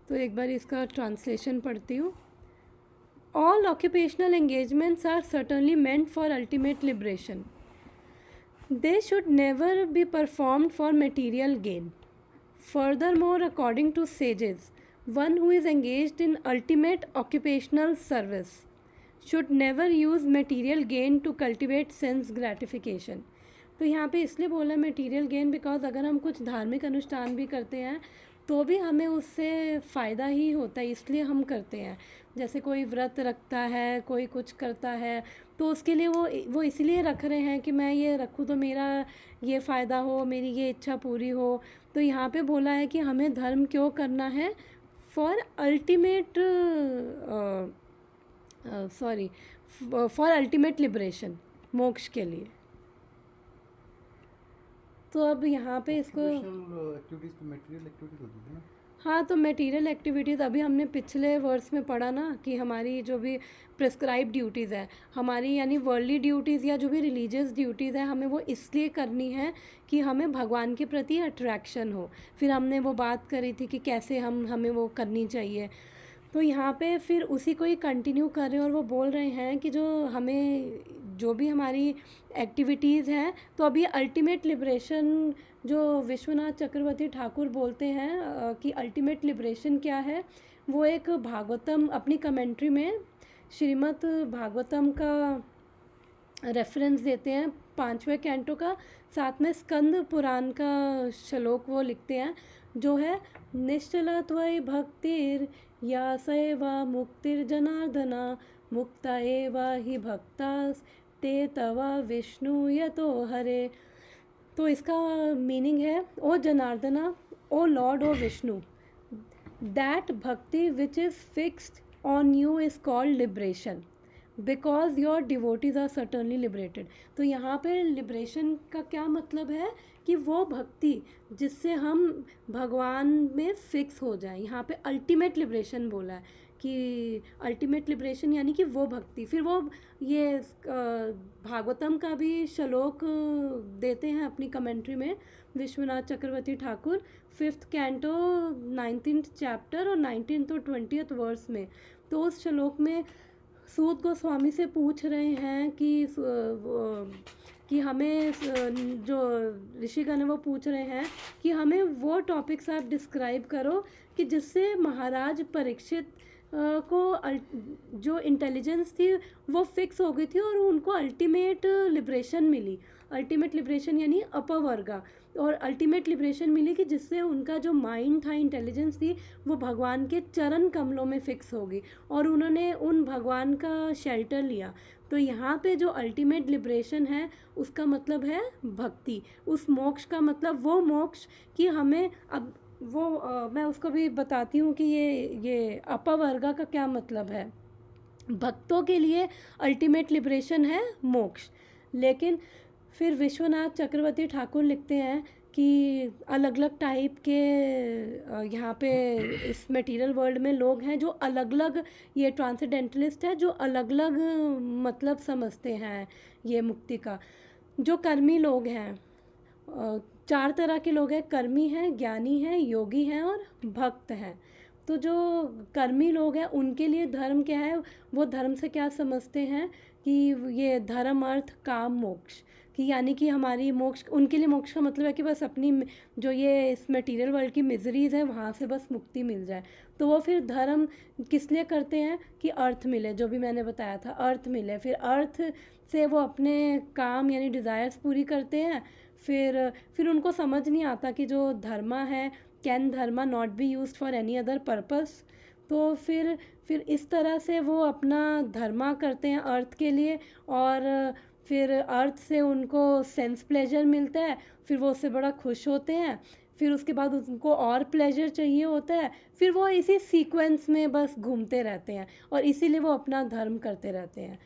तो एक बार इसका ट्रांसलेशन पढ़ती हूँ। All occupational engagements are certainly meant for ultimate liberation. They should never be performed for material gain. Furthermore, according to sages, one who is engaged in ultimate occupational service should never use material gain to cultivate sense gratification. तो यहाँ पे इसलिए बोला material gain because अगर हम कुछ धार्मिक अनुष्ठान भी करते हैं तो भी हमें उससे फ़ायदा ही होता है, इसलिए हम करते हैं। जैसे कोई व्रत रखता है, कोई कुछ करता है, तो उसके लिए वो इसलिए रख रहे हैं कि मैं ये रखूँ तो मेरा ये फ़ायदा हो, मेरी ये इच्छा पूरी हो। तो यहाँ पे बोला है कि हमें धर्म क्यों करना है, for ultimate sorry for ultimate liberation, मोक्ष के लिए। तो अब यहाँ पे इसको एक्टिविटीज तो मटेरियल एक्टिविटीज होती है ना। हाँ, तो मटेरियल एक्टिविटीज़ अभी हमने पिछले वर्स में पढ़ा ना कि हमारी जो भी प्रिस्क्राइब ड्यूटीज़ है हमारी, यानी वर्ल्डली ड्यूटीज़ या जो भी रिलीजियस ड्यूटीज़ है, हमें वो इसलिए करनी है कि हमें भगवान के प्रति अट्रैक्शन हो। फिर हमने वो बात करी थी कि कैसे हमें वो करनी चाहिए। तो यहाँ पे फिर उसी को ही कंटिन्यू कर रहे हैं और वो बोल रहे हैं कि जो हमें जो भी हमारी एक्टिविटीज़ हैं, तो अभी अल्टीमेट लिबरेशन जो विश्वनाथ चक्रवर्ती ठाकुर बोलते हैं कि अल्टीमेट लिबरेशन क्या है, वो एक भागवतम अपनी कमेंट्री में श्रीमद् भागवतम का रेफरेंस देते हैं, 5वें कैंटो का, साथ में स्कंद पुराण का श्लोक वो लिखते हैं जो है निश्चला त्वयि भक्तिर या सैवा मुक्तिर्जनार्दना मुक्ता एवा ही भक्तास ते तवा विष्णु यतो हरे। तो इसका मीनिंग है, O Janardana, O lord, O Vishnu, that bhakti which is fixed on you is called liberation because your devotees are certainly liberated. तो यहाँ पे लिबरेशन का क्या मतलब है कि वो भक्ति जिससे हम भगवान में फिक्स हो जाए। यहाँ पे अल्टीमेट लिबरेशन बोला है कि अल्टीमेट लिबरेशन यानी कि वो भक्ति। फिर वो ये भागवतम का भी श्लोक देते हैं अपनी कमेंट्री में Vishwanath Chakravarti Thakur, 5th canto 19th chapter और 19th और 20th वर्स में। तो उस श्लोक में सूत गोस्वामी से पूछ रहे हैं कि हमें जो ऋषिगण है वो पूछ रहे हैं कि हमें वो टॉपिक्स आप डिस्क्राइब करो कि जिससे महाराज परीक्षित को जो इंटेलिजेंस थी वो फिक्स हो गई थी और उनको अल्टीमेट लिबरेशन मिली। अल्टीमेट लिबरेशन यानी अपवर्गा, और अल्टीमेट लिबरेशन मिली कि जिससे उनका जो माइंड था, इंटेलिजेंस थी, वो भगवान के चरण कमलों में फिक्स होगी और उन्होंने उन भगवान का शेल्टर लिया। तो यहाँ पे जो अल्टीमेट लिबरेशन है उसका मतलब है भक्ति। उस मोक्ष का मतलब वो मोक्ष कि हमें अब वो मैं उसको भी बताती हूँ कि ये अपवर्गा का क्या मतलब है। भक्तों के लिए अल्टीमेट लिबरेशन है मोक्ष, लेकिन फिर विश्वनाथ चक्रवर्ती ठाकुर लिखते हैं कि अलग अलग टाइप के यहाँ पे इस मटेरियल वर्ल्ड में लोग हैं जो अलग अलग, ये ट्रांसेंडेंटलिस्ट है जो अलग अलग मतलब समझते हैं ये मुक्ति का। जो कर्मी लोग हैं, 4 तरह के लोग हैं, कर्मी हैं, ज्ञानी हैं, योगी हैं और भक्त हैं। तो जो कर्मी लोग हैं उनके लिए धर्म क्या है, वो धर्म से क्या समझते हैं कि ये धर्म अर्थ काम मोक्ष, कि यानी कि हमारी मोक्ष, उनके लिए मोक्ष का मतलब है कि बस अपनी जो ये इस मटेरियल वर्ल्ड की मिजरीज़ है वहाँ से बस मुक्ति मिल जाए। तो वो फिर धर्म किस लिए करते हैं कि अर्थ मिले, जो भी मैंने बताया था, अर्थ मिले। फिर अर्थ से वो अपने काम यानी डिज़ायर्स पूरी करते हैं। फिर उनको समझ नहीं आता कि जो धर्मा है, can Dharma not be used for any other purpose. तो फिर इस तरह से वो अपना धर्मा करते हैं अर्थ के लिए, और फिर अर्थ से उनको सेंस प्लेजर मिलता है, फिर वो उससे बड़ा खुश होते हैं। फिर उसके बाद उनको और प्लेजर चाहिए होता है, फिर वो इसी सीक्वेंस में बस घूमते रहते हैं और इसीलिए वो अपना धर्म करते रहते हैं।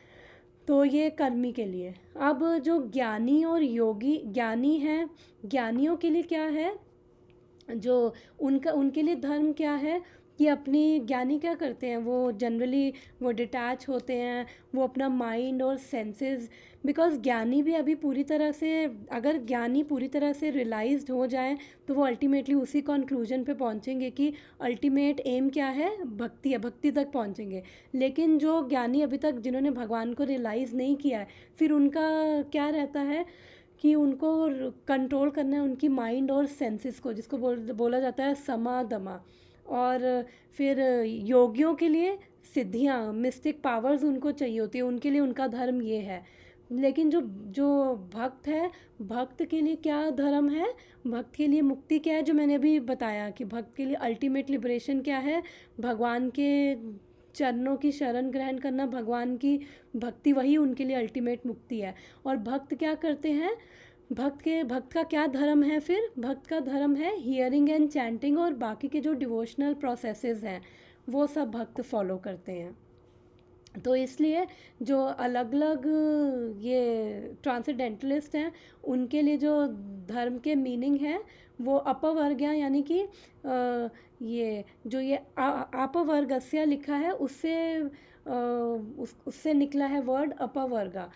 तो ये कर्मी के लिए। अब जो ज्ञानी और योगी, ज्ञानी हैं, ज्ञानियों के लिए क्या है, जो उनके लिए धर्म क्या है कि अपनी, ज्ञानी क्या करते हैं, वो जनरली वो डिटैच होते हैं, वो अपना माइंड और सेंसेस, बिकॉज ज्ञानी भी अभी पूरी तरह से, अगर ज्ञानी पूरी तरह से रियलाइज्ड हो जाए तो वो अल्टीमेटली उसी कंक्लूजन पे पहुंचेंगे कि अल्टीमेट एम क्या है, भक्ति है, भक्ति तक पहुंचेंगे। लेकिन जो ज्ञानी अभी तक जिन्होंने भगवान को रियलाइज़ नहीं किया है, फिर उनका क्या रहता है कि उनको कंट्रोल करना है उनकी माइंड और सेंसेस को, जिसको बोला जाता है समादमा। और फिर योगियों के लिए सिद्धियाँ, मिस्टिक पावर्स उनको चाहिए होती है, उनके लिए उनका धर्म ये है। लेकिन जो जो भक्त है, भक्त के लिए क्या धर्म है, भक्त के लिए मुक्ति क्या है, जो मैंने अभी बताया कि भक्त के लिए अल्टीमेट लिबरेशन क्या है, भगवान के चरणों की शरण ग्रहण करना, भगवान की भक्ति, वही उनके लिए अल्टीमेट मुक्ति है। और भक्त क्या करते हैं, भक्त का क्या धर्म है, फिर भक्त का धर्म है हियरिंग एंड चैंटिंग, और बाकी के जो डिवोशनल प्रोसेसेस हैं वो सब भक्त फॉलो करते हैं। तो इसलिए जो अलग अलग ये ट्रांसेंडेंटलिस्ट हैं, उनके लिए जो धर्म के मीनिंग है वो अपवर्ग्या, यानी कि ये जो ये अपवर्गस्य लिखा है उससे उससे निकला है वर्ड अपवर्गा।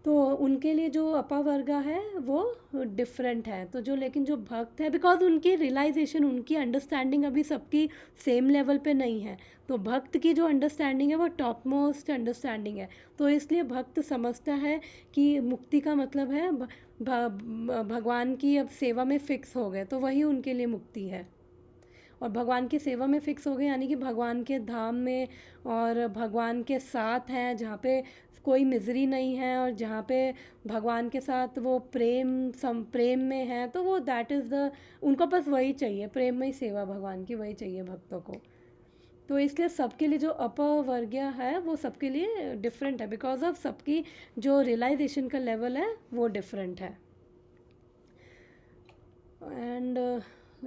तो उनके लिए जो अपवर्गा है वो डिफरेंट है। तो जो लेकिन जो भक्त है, बिकॉज उनकी रियलाइजेशन, उनकी अंडरस्टैंडिंग अभी सबकी सेम लेवल पे नहीं है, तो भक्त की जो अंडरस्टैंडिंग है वो टॉप मोस्ट अंडरस्टैंडिंग है। तो इसलिए भक्त समझता है कि मुक्ति का मतलब है भगवान की अब सेवा में फिक्स हो गए, तो वही उनके लिए मुक्ति है। और भगवान की सेवा में फ़िक्स हो गए यानी कि भगवान के धाम में और भगवान के साथ हैं, जहाँ पे कोई मिज़री नहीं है और जहाँ पे भगवान के साथ वो प्रेम में है, तो वो दैट इज़ द, उनको बस वही चाहिए, प्रेम में ही सेवा भगवान की वही चाहिए भक्तों को। तो इसलिए सबके लिए जो अपवर्गीय है वो सबके लिए डिफरेंट है, बिकॉज ऑफ सबकी जो रियलाइजेशन का लेवल है वो डिफरेंट है। एंड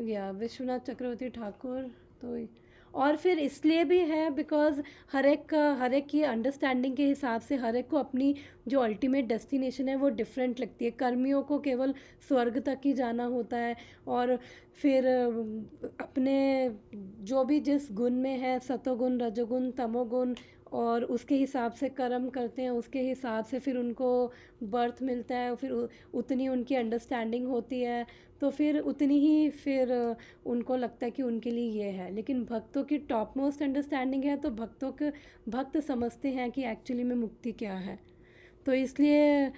या विश्वनाथ चक्रवर्ती ठाकुर, तो और फिर इसलिए भी है बिकॉज हर एक की अंडरस्टैंडिंग के हिसाब से हर एक को अपनी जो अल्टीमेट डेस्टिनेशन है वो डिफरेंट लगती है। कर्मियों को केवल स्वर्ग तक ही जाना होता है, और फिर अपने जो भी जिस गुण में है, सतोगुण, रजोगुण, तमोगुण, और उसके हिसाब से कर्म करते हैं, उसके हिसाब से फिर उनको बर्थ मिलता है, फिर उतनी उनकी अंडरस्टैंडिंग होती है, तो फिर उतनी ही फिर उनको लगता है कि उनके लिए ये है। लेकिन भक्तों की टॉप मोस्ट अंडरस्टैंडिंग है, तो भक्त समझते हैं कि एक्चुअली में मुक्ति क्या है। तो इसलिए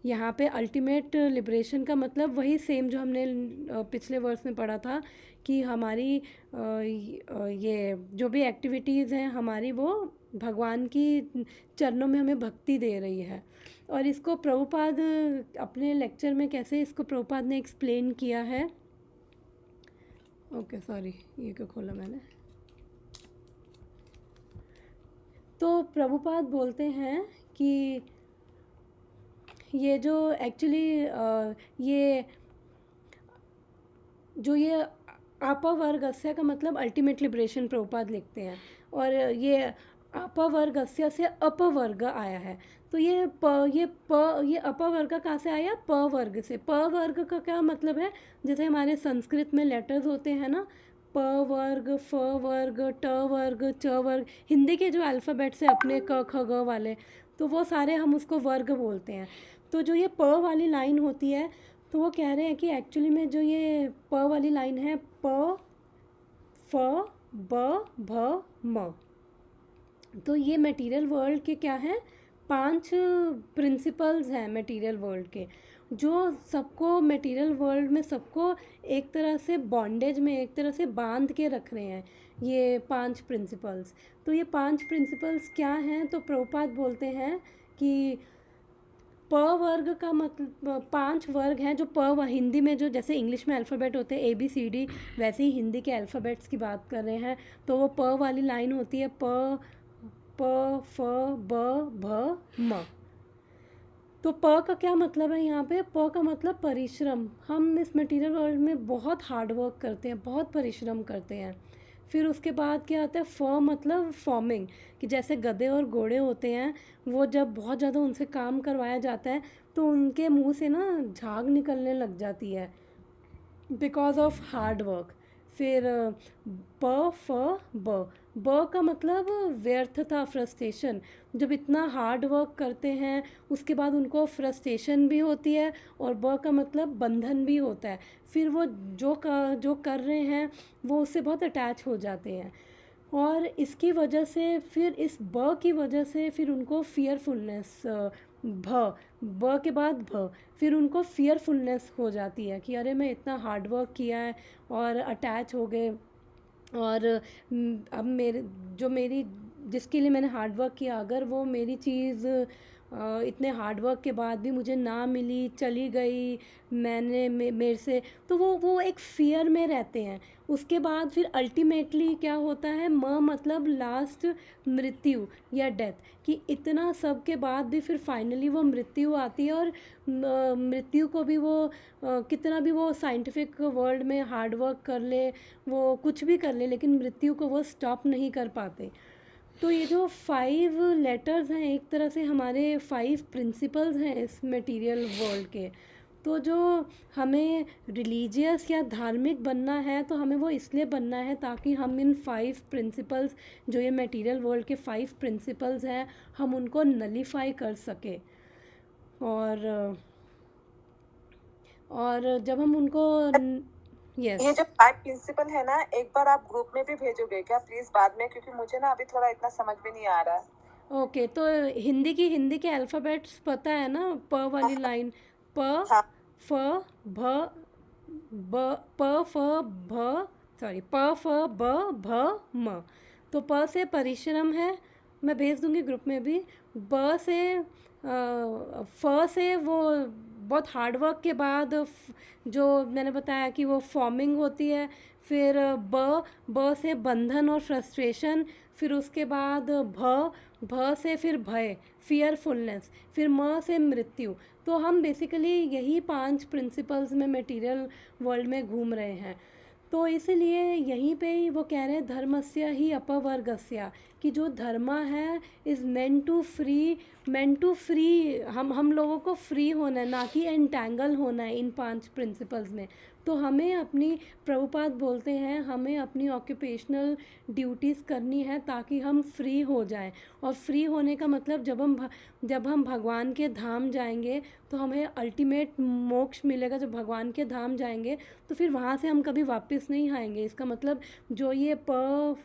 यहाँ पे अल्टीमेट लिबरेशन का मतलब वही सेम जो हमने पिछले वर्स में पढ़ा था कि हमारी ये जो भी एक्टिविटीज़ हैं हमारी, वो भगवान की चरणों में हमें भक्ति दे रही है। और इसको प्रभुपाद अपने लेक्चर में कैसे इसको प्रभुपाद ने एक्सप्लेन किया है, ओके सॉरी ये क्यों खोला मैंने। तो प्रभुपाद बोलते हैं कि ये जो एक्चुअली ये अपवर्गस्य का मतलब अल्टीमेट लिबरेशन प्रभुपाद लिखते हैं, और ये अपवर्गस्य से अपवर्ग आया है। तो ये अपवर्ग कहाँ से आया, प वर्ग से। प वर्ग का क्या मतलब है, जैसे हमारे संस्कृत में लेटर्स होते हैं ना, प वर्ग, फ वर्ग, ट वर्ग, च वर्ग, हिंदी के जो अल्फ़ाबेट्स हैं अपने क ख ग वाले, तो वो सारे हम उसको वर्ग बोलते हैं। तो जो ये प वाली लाइन होती है, तो वो कह रहे हैं कि एक्चुअली में जो ये प वाली लाइन है, प, फ, ब, भ, म, तो ये मटेरियल वर्ल्ड के क्या हैं, 5 प्रिंसिपल्स हैं मटेरियल वर्ल्ड के, जो सबको मटेरियल वर्ल्ड में सबको एक तरह से बॉन्डेज में, एक तरह से बांध के रख रहे हैं ये 5 प्रिंसिपल्स। तो ये 5 प्रिंसिपल्स क्या हैं, तो प्रभुपाद बोलते हैं कि प वर्ग का मतलब 5 वर्ग हैं, जो हिंदी में जो जैसे इंग्लिश में अल्फ़ाबेट होते हैं ABCD, वैसे ही हिंदी के अल्फ़ाबेट्स की बात कर रहे हैं। तो वो प वाली लाइन होती है प, फ, ब, भ, म। तो प का क्या मतलब है यहाँ पे, प का मतलब परिश्रम। हम इस मटेरियल वर्ल्ड में बहुत हार्ड वर्क करते हैं, बहुत परिश्रम करते हैं। फिर उसके बाद क्या आता है, फ मतलब फॉर्मिंग, कि जैसे गधे और घोड़े होते हैं, वो जब बहुत ज़्यादा उनसे काम करवाया जाता है तो उनके मुंह से ना झाग निकलने लग जाती है बिकॉज ऑफ हार्ड वर्क। फिर प, फ, ब का मतलब व्यर्थता, फ्रस्ट्रेशन। जब इतना हार्ड वर्क करते हैं उसके बाद उनको फ्रस्ट्रेशन भी होती है, और ब का मतलब बंधन भी होता है। फिर वो जो कर रहे हैं वो उससे बहुत अटैच हो जाते हैं, और इसकी वजह से फिर इस ब की वजह से फिर उनको फियरफुलनेस, ब के बाद भ, फिर उनको फियरफुलनेस हो जाती है कि अरे मैं इतना हार्ड वर्क किया है और अटैच हो गए, और अब मेरी जिसके लिए मैंने हार्ड वर्क किया, अगर वो मेरी चीज़ इतने हार्ड वर्क के बाद भी मुझे ना मिली, चली गई, मेरे से, तो वो एक फ़ियर में रहते हैं। उसके बाद फिर अल्टीमेटली क्या होता है, मतलब लास्ट मृत्यु या डेथ, कि इतना सब के बाद भी फिर फाइनली वो मृत्यु आती है। और मृत्यु को भी वो कितना भी वो साइंटिफिक वर्ल्ड में हार्ड वर्क कर ले, वो कुछ भी कर ले, लेकिन मृत्यु को वो स्टॉप नहीं कर पाते। तो ये जो 5 लेटर्स हैं, एक तरह से हमारे 5 प्रिंसिपल्स हैं इस मटेरियल वर्ल्ड के। तो जो हमें रिलीजियस या धार्मिक बनना है, तो हमें वो इसलिए बनना है ताकि हम इन 5 प्रिंसिपल्स, जो ये मटेरियल वर्ल्ड के 5 प्रिंसिपल्स हैं, हम उनको नलीफाई कर सके। और जब हम उनको ये यस जो 5 प्रिंसिपल है ना, एक बार आप ग्रुप में भी भेजोगे क्या प्लीज बाद में, क्योंकि मुझे ना अभी थोड़ा इतना समझ में नहीं आ रहा है। ओके, तो हिंदी के अल्फ़ाबेट्स पता है ना, प वाली लाइन, प हाँ फ भ ब प फ भ सॉरी प फ ब भ म। तो प से परिश्रम है, मैं भेज दूंगी ग्रुप में भी। ब से फ से वो बहुत हार्ड वर्क के बाद जो मैंने बताया कि वो फॉर्मिंग होती है। फिर ब से बंधन और फ्रस्ट्रेशन। फिर उसके बाद भ से फिर भय, फियरफुलनेस। फिर म से मृत्यु। तो हम बेसिकली यही 5 प्रिंसिपल्स में मटेरियल वर्ल्ड में घूम रहे हैं। तो इसलिए यहीं पे ही वो कह रहे हैं, धर्मस्य ही अपवर्गस्य, कि जो धर्म है इज़ मेंट टू फ्री, हम लोगों को फ्री होना है, ना कि एंटैंगल होना है इन 5 प्रिंसिपल्स में। तो हमें अपनी, प्रभुपाद बोलते हैं, हमें अपनी ऑक्यूपेशनल ड्यूटीज़ करनी है ताकि हम फ्री हो जाएं। और फ्री होने का मतलब, जब हम भगवान के धाम जाएंगे तो हमें अल्टीमेट मोक्ष मिलेगा। जब भगवान के धाम जाएंगे तो फिर वहाँ से हम कभी वापस नहीं आएंगे। इसका मतलब जो ये प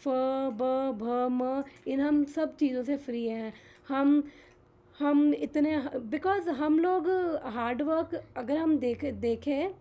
फ ब भ म, इन हम सब चीज़ों से फ्री हैं। हम इतने, बिकॉज़ हम लोग हार्ड वर्क, अगर हम देखें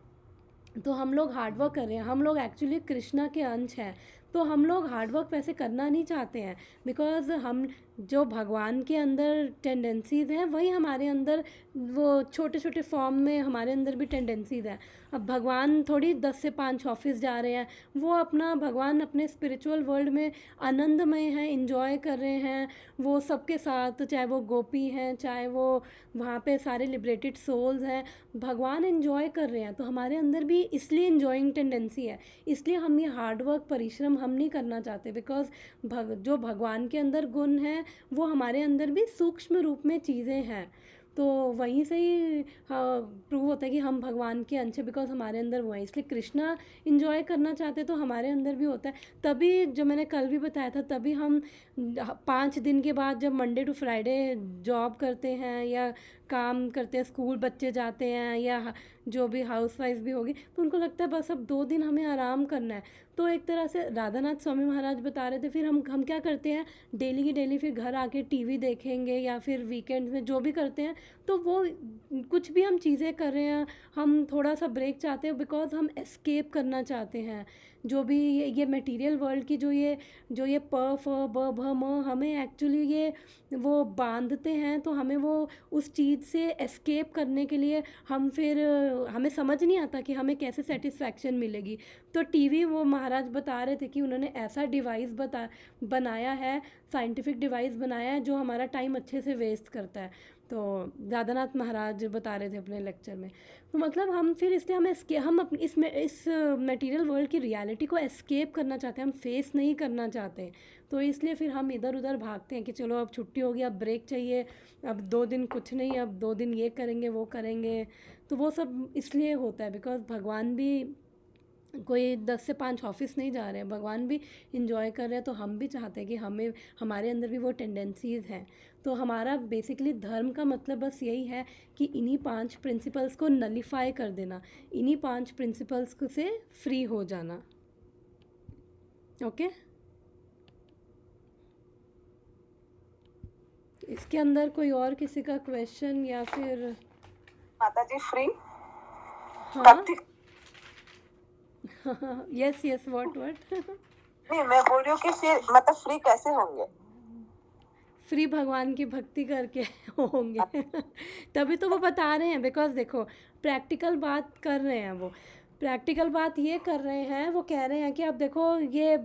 तो हम लोग हार्ड वर्क कर रहे हैं। हम लोग एक्चुअली कृष्णा के अंश हैं। तो हम लोग हार्ड वर्क वैसे करना नहीं चाहते हैं, बिकॉज़ हम जो भगवान के अंदर टेंडेंसीज़ हैं वही हमारे अंदर, वो छोटे छोटे फॉर्म में हमारे अंदर भी टेंडेंसीज़ हैं। अब भगवान थोड़ी 10 से 5 ऑफिस जा रहे हैं, वो भगवान अपने स्पिरिचुअल वर्ल्ड में आनंदमय हैं, इंजॉय कर रहे हैं वो सबके साथ, चाहे वो गोपी हैं, चाहे वो वहाँ पे सारे लिबरेटेड सोल्स हैं, भगवान इंजॉय कर रहे हैं। तो हमारे अंदर भी इसलिए इंजॉइंग टेंडेंसी है, इसलिए हम ये हार्ड वर्क, परिश्रम हम नहीं करना चाहते, बिकॉज जो भगवान के अंदर गुण हैं वो हमारे अंदर भी सूक्ष्म रूप में चीज़ें हैं। तो वहीं से ही प्रूव होता है कि हम भगवान के अंश हैं, बिकॉज हमारे अंदर वो है। इसलिए कृष्णा इंजॉय करना चाहते तो हमारे अंदर भी होता है। तभी, जो मैंने कल भी बताया था, तभी हम 5 दिन के बाद जब मंडे टू फ्राइडे जॉब करते हैं या काम करते हैं, स्कूल बच्चे जाते हैं या जो भी हाउस वाइफ भी होगी, तो उनको लगता है बस अब 2 दिन हमें आराम करना है। तो एक तरह से राधानाथ स्वामी महाराज बता रहे थे, फिर हम क्या करते हैं, डेली की डेली फिर घर आके टीवी देखेंगे या फिर वीकेंड्स में जो भी करते हैं, तो वो कुछ भी हम चीज़ें कर रहे हैं, हम थोड़ा सा ब्रेक चाहते हैं, बिकॉज हम एस्केप करना चाहते हैं। जो भी ये मटेरियल वर्ल्ड की जो ये प फ ब भ म हमें एक्चुअली ये वो बांधते हैं, तो हमें वो उस चीज़ से एस्केप करने के लिए हमें समझ नहीं आता कि हमें कैसे सेटिस्फैक्शन मिलेगी। तो टीवी, वो महाराज बता रहे थे कि उन्होंने ऐसा डिवाइस बनाया है, साइंटिफिक डिवाइस बनाया है जो हमारा टाइम अच्छे से वेस्ट करता है। तो राधानाथ महाराज बता रहे थे अपने लेक्चर में। तो मतलब हम फिर इसलिए हम अपनी इस मटेरियल वर्ल्ड की रियलिटी को एस्केप करना चाहते हैं, हम फेस नहीं करना चाहते। तो इसलिए फिर हम इधर उधर भागते हैं कि चलो अब छुट्टी होगी, अब ब्रेक चाहिए, अब 2 दिन कुछ नहीं, अब 2 दिन ये करेंगे वो करेंगे। तो वो सब इसलिए होता है बिकॉज भगवान भी कोई 10 से 5 ऑफिस नहीं जा रहे हैं, भगवान भी इंजॉय कर रहे हैं। तो हम भी चाहते हैं कि हमारे अंदर भी वो टेंडेंसीज़ हैं। तो हमारा बेसिकली धर्म का मतलब बस यही है कि इन्हीं 5 प्रिंसिपल्स को नलीफाई कर देना, इन्हीं 5 प्रिंसिपल्स से फ्री हो जाना। ओके, इसके अंदर कोई और किसी का क्वेश्चन या फिर? माता जी फ्री? हाँ, यस व्हाट नहीं, मैं बोल रही हूँ कि फिर मतलब फ्री कैसे होंगे? फ्री भगवान की भक्ति करके होंगे। तभी तो वो बता रहे हैं, बिकॉज देखो प्रैक्टिकल बात कर रहे हैं वो, प्रैक्टिकल बात ये कर रहे हैं, वो कह रहे हैं कि अब देखो ये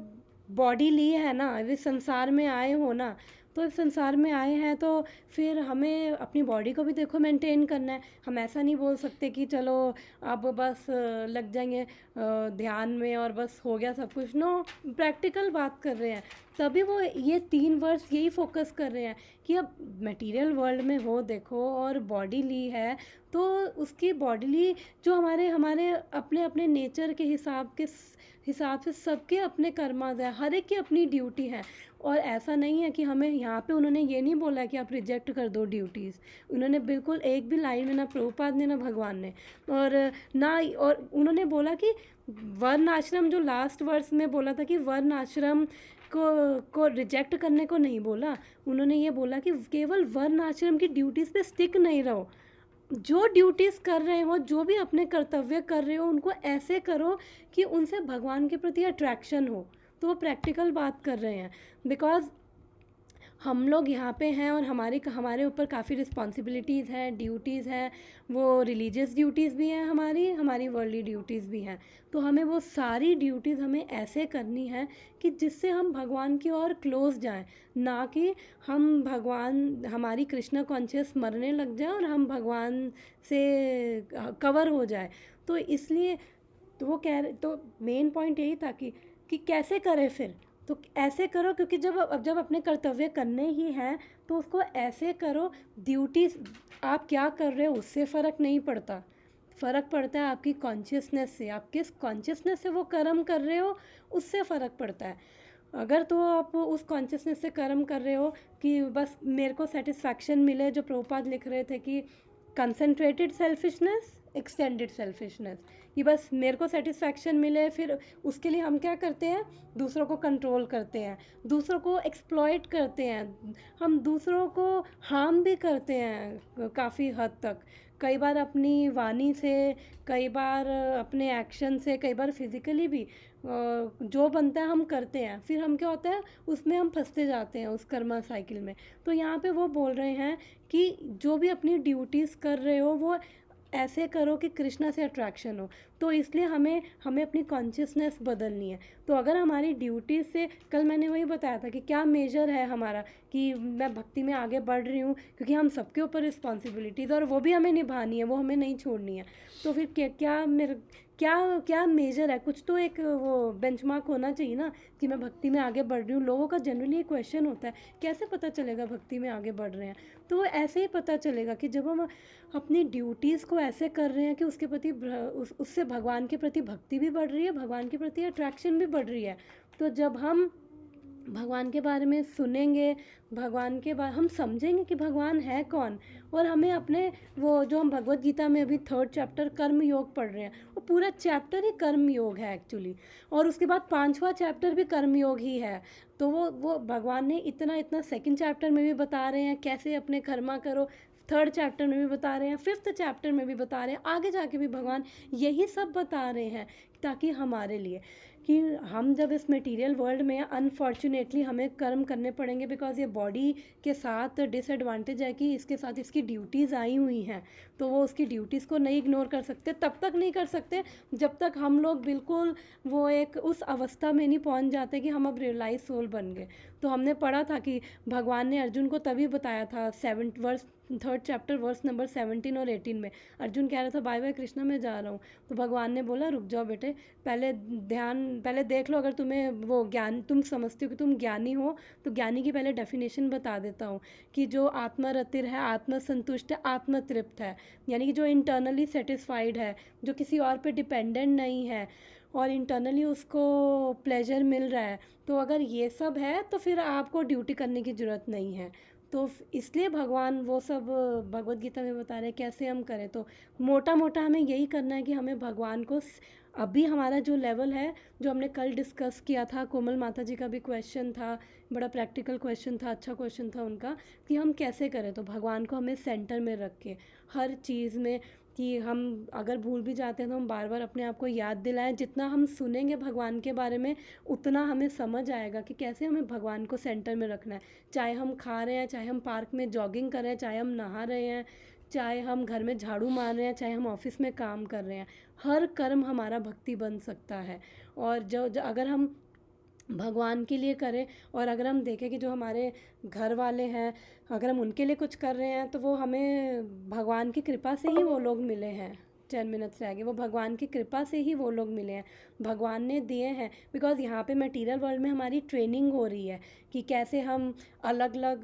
बॉडी ली है ना, इस संसार में आए हो ना, तो इस संसार में आए हैं तो फिर हमें अपनी बॉडी को भी देखो मेंटेन करना है। हम ऐसा नहीं बोल सकते कि चलो अब बस लग जाएंगे ध्यान में और बस हो गया सब कुछ। नो, प्रैक्टिकल बात कर रहे हैं। तभी वो ये 3 वर्ष यही फोकस कर रहे हैं कि अब मटेरियल वर्ल्ड में हो देखो और बॉडी ली है, तो उसकी बॉडी ली जो हमारे हमारे अपने अपने नेचर के हिसाब से सबके अपने कर्माज है, हर एक की अपनी ड्यूटी है। और ऐसा नहीं है कि हमें यहाँ पे उन्होंने ये नहीं बोला कि आप रिजेक्ट कर दो ड्यूटीज़, उन्होंने बिल्कुल एक भी लाइन में, ना प्रभुपाद ने ना भगवान ने, और ना, और उन्होंने बोला कि वर्ण आश्रम, जो लास्ट वर्स में बोला था कि वर्ण आश्रम को रिजेक्ट करने को नहीं बोला, उन्होंने ये बोला कि केवल वर्ण आश्रम की ड्यूटीज़ पे स्टिक नहीं रहो, जो ड्यूटीज़ कर रहे हो, जो भी अपने कर्तव्य कर रहे हो, उनको ऐसे करो कि उनसे भगवान के प्रति अट्रैक्शन हो। तो वो प्रैक्टिकल बात कर रहे हैं, बिकॉज हम लोग यहाँ पे हैं और हमारे ऊपर काफ़ी रिस्पॉन्सिबिलिटीज़ हैं, ड्यूटीज़ हैं, वो रिलीजियस ड्यूटीज़ भी हैं, हमारी वर्ल्डली ड्यूटीज़ भी हैं। तो हमें वो सारी ड्यूटीज़ हमें ऐसे करनी है कि जिससे हम भगवान की ओर क्लोज जाएं, ना कि हम भगवान, हमारी कृष्णा कॉन्शियस मरने लग जाए और हम भगवान से कवर हो जाए। तो इसलिए तो वो कह रहे, तो मेन पॉइंट यही था कि कैसे करें फिर। तो ऐसे करो, क्योंकि जब अपने कर्तव्य करने ही हैं तो उसको ऐसे करो। ड्यूटी आप क्या कर रहे हो उससे फ़र्क नहीं पड़ता, फ़र्क पड़ता है आपकी कॉन्शियसनेस से, आप किस कॉन्शियसनेस से वो कर्म कर रहे हो उससे फ़र्क पड़ता है। अगर तो आप उस कॉन्शियसनेस से कर्म कर रहे हो कि बस मेरे को सेटिस्फैक्शन मिले, जो प्रभुपाद लिख रहे थे कि कंसंट्रेटेड सेल्फिशनेस, एक्सटेंडेड सेल्फिशनेस, कि बस मेरे को सेटिस्फैक्शन मिले, फिर उसके लिए हम क्या करते हैं, दूसरों को कंट्रोल करते हैं, दूसरों को एक्सप्लॉइट करते हैं, हम दूसरों को हार्म भी करते हैं काफ़ी हद तक, कई बार अपनी वाणी से, कई बार अपने एक्शन से, कई बार फिज़िकली भी जो बनता है हम करते हैं, फिर हम क्या होता है उसमें हम फंसते जाते हैं उस कर्मा साइकिल में। तो यहाँ पे वो बोल रहे हैं कि जो भी अपनी ड्यूटीज़ कर रहे हो वो ऐसे करो कि कृष्णा से अट्रैक्शन हो। तो इसलिए हमें अपनी कॉन्शियसनेस बदलनी है। तो अगर हमारी ड्यूटी से, कल मैंने वही बताया था कि क्या मेजर है हमारा कि मैं भक्ति में आगे बढ़ रही हूँ, क्योंकि हम सबके ऊपर रिस्पॉन्सिबिलिटीज़ और वो भी हमें निभानी है, वो हमें नहीं छोड़नी है। तो फिर क्या मेजर है, कुछ तो एक वो बेंचमार्क होना चाहिए ना कि मैं भक्ति में आगे बढ़ रही हूँ। लोगों का जनरली एक क्वेश्चन होता है, कैसे पता चलेगा भक्ति में आगे बढ़ रहे हैं। तो वो ऐसे ही पता चलेगा कि जब हम अपनी ड्यूटीज़ को ऐसे कर रहे हैं कि उसके प्रति उससे भगवान के प्रति भक्ति भी बढ़ रही है, भगवान के प्रति अट्रैक्शन भी बढ़ रही है। तो जब हम भगवान के बारे में सुनेंगे, भगवान के बारे हम समझेंगे कि भगवान है कौन। और हमें अपने वो जो हम भगवत गीता में अभी 3rd चैप्टर कर्म योग पढ़ रहे हैं, वो पूरा चैप्टर ही कर्म योग है एक्चुअली, और उसके बाद 5वां चैप्टर भी कर्म योग ही है। तो वो भगवान ने इतना 2nd चैप्टर में भी बता रहे हैं कैसे अपने कर्मा करो, 3rd चैप्टर में भी बता रहे हैं, 5th चैप्टर में भी बता रहे हैं, आगे जाके भी भगवान यही सब बता रहे हैं, ताकि हमारे लिए कि हम जब इस मटेरियल वर्ल्ड में, अनफॉर्चुनेटली हमें कर्म करने पड़ेंगे, बिकॉज ये बॉडी के साथ डिसएडवांटेज है कि इसके साथ इसकी ड्यूटीज़ आई हुई हैं, तो वो उसकी ड्यूटीज़ को नहीं इग्नोर कर सकते, तब तक नहीं कर सकते जब तक हम लोग बिल्कुल वो एक उस अवस्था में नहीं पहुंच जाते कि हम अब रियलाइज सोल बन गए। तो हमने पढ़ा था कि भगवान ने अर्जुन को तभी बताया था 3rd चैप्टर वर्स नंबर 17 और 18 में, अर्जुन कह रहा था बाय बाय कृष्णा मैं जा रहा हूँ, तो भगवान ने बोला रुक जाओ बेटे, पहले देख लो, अगर तुम्हें वो ज्ञान, तुम समझते हो कि तुम ज्ञानी हो, तो ज्ञानी की पहले डेफिनेशन बता देता हूँ कि जो आत्मरतिर है, आत्मसंतुष्ट है, आत्मतृप्त है, यानी कि जो इंटरनली सेटिस्फाइड है, जो किसी और पे डिपेंडेंट नहीं है और इंटरनली उसको प्लेजर मिल रहा है। तो अगर ये सब है तो फिर आपको ड्यूटी करने की ज़रूरत नहीं है। तो इसलिए भगवान वो सब भगवत गीता में बता रहे हैं कैसे हम करें। तो मोटा मोटा हमें यही करना है कि हमें भगवान को, अभी हमारा जो लेवल है, जो हमने कल डिस्कस किया था, कोमल माता जी का भी क्वेश्चन था, बड़ा प्रैक्टिकल क्वेश्चन था, अच्छा क्वेश्चन था उनका, कि हम कैसे करें। तो भगवान को हमें सेंटर में रख के हर चीज़ में, कि हम अगर भूल भी जाते हैं तो हम बार बार अपने आप को याद दिलाएं। जितना हम सुनेंगे भगवान के बारे में उतना हमें समझ आएगा कि कैसे हमें भगवान को सेंटर में रखना है। चाहे हम खा रहे हैं, चाहे हम पार्क में जॉगिंग कर रहे हैं, चाहे हम नहा रहे हैं, चाहे हम घर में झाड़ू मार रहे हैं, चाहे हम ऑफिस में काम कर रहे हैं, हर कर्म हमारा भक्ति बन सकता है। और जो अगर हम भगवान के लिए करें और अगर हम देखें कि जो हमारे घर वाले हैं, अगर हम उनके लिए कुछ कर रहे हैं तो वो हमें भगवान की कृपा से ही वो लोग मिले हैं। 10 मिनट से आगे वो भगवान की कृपा से ही वो लोग मिले हैं, भगवान ने दिए हैं। बिकॉज़ यहाँ पे मटेरियल वर्ल्ड में हमारी ट्रेनिंग हो रही है कि कैसे हम अलग अलग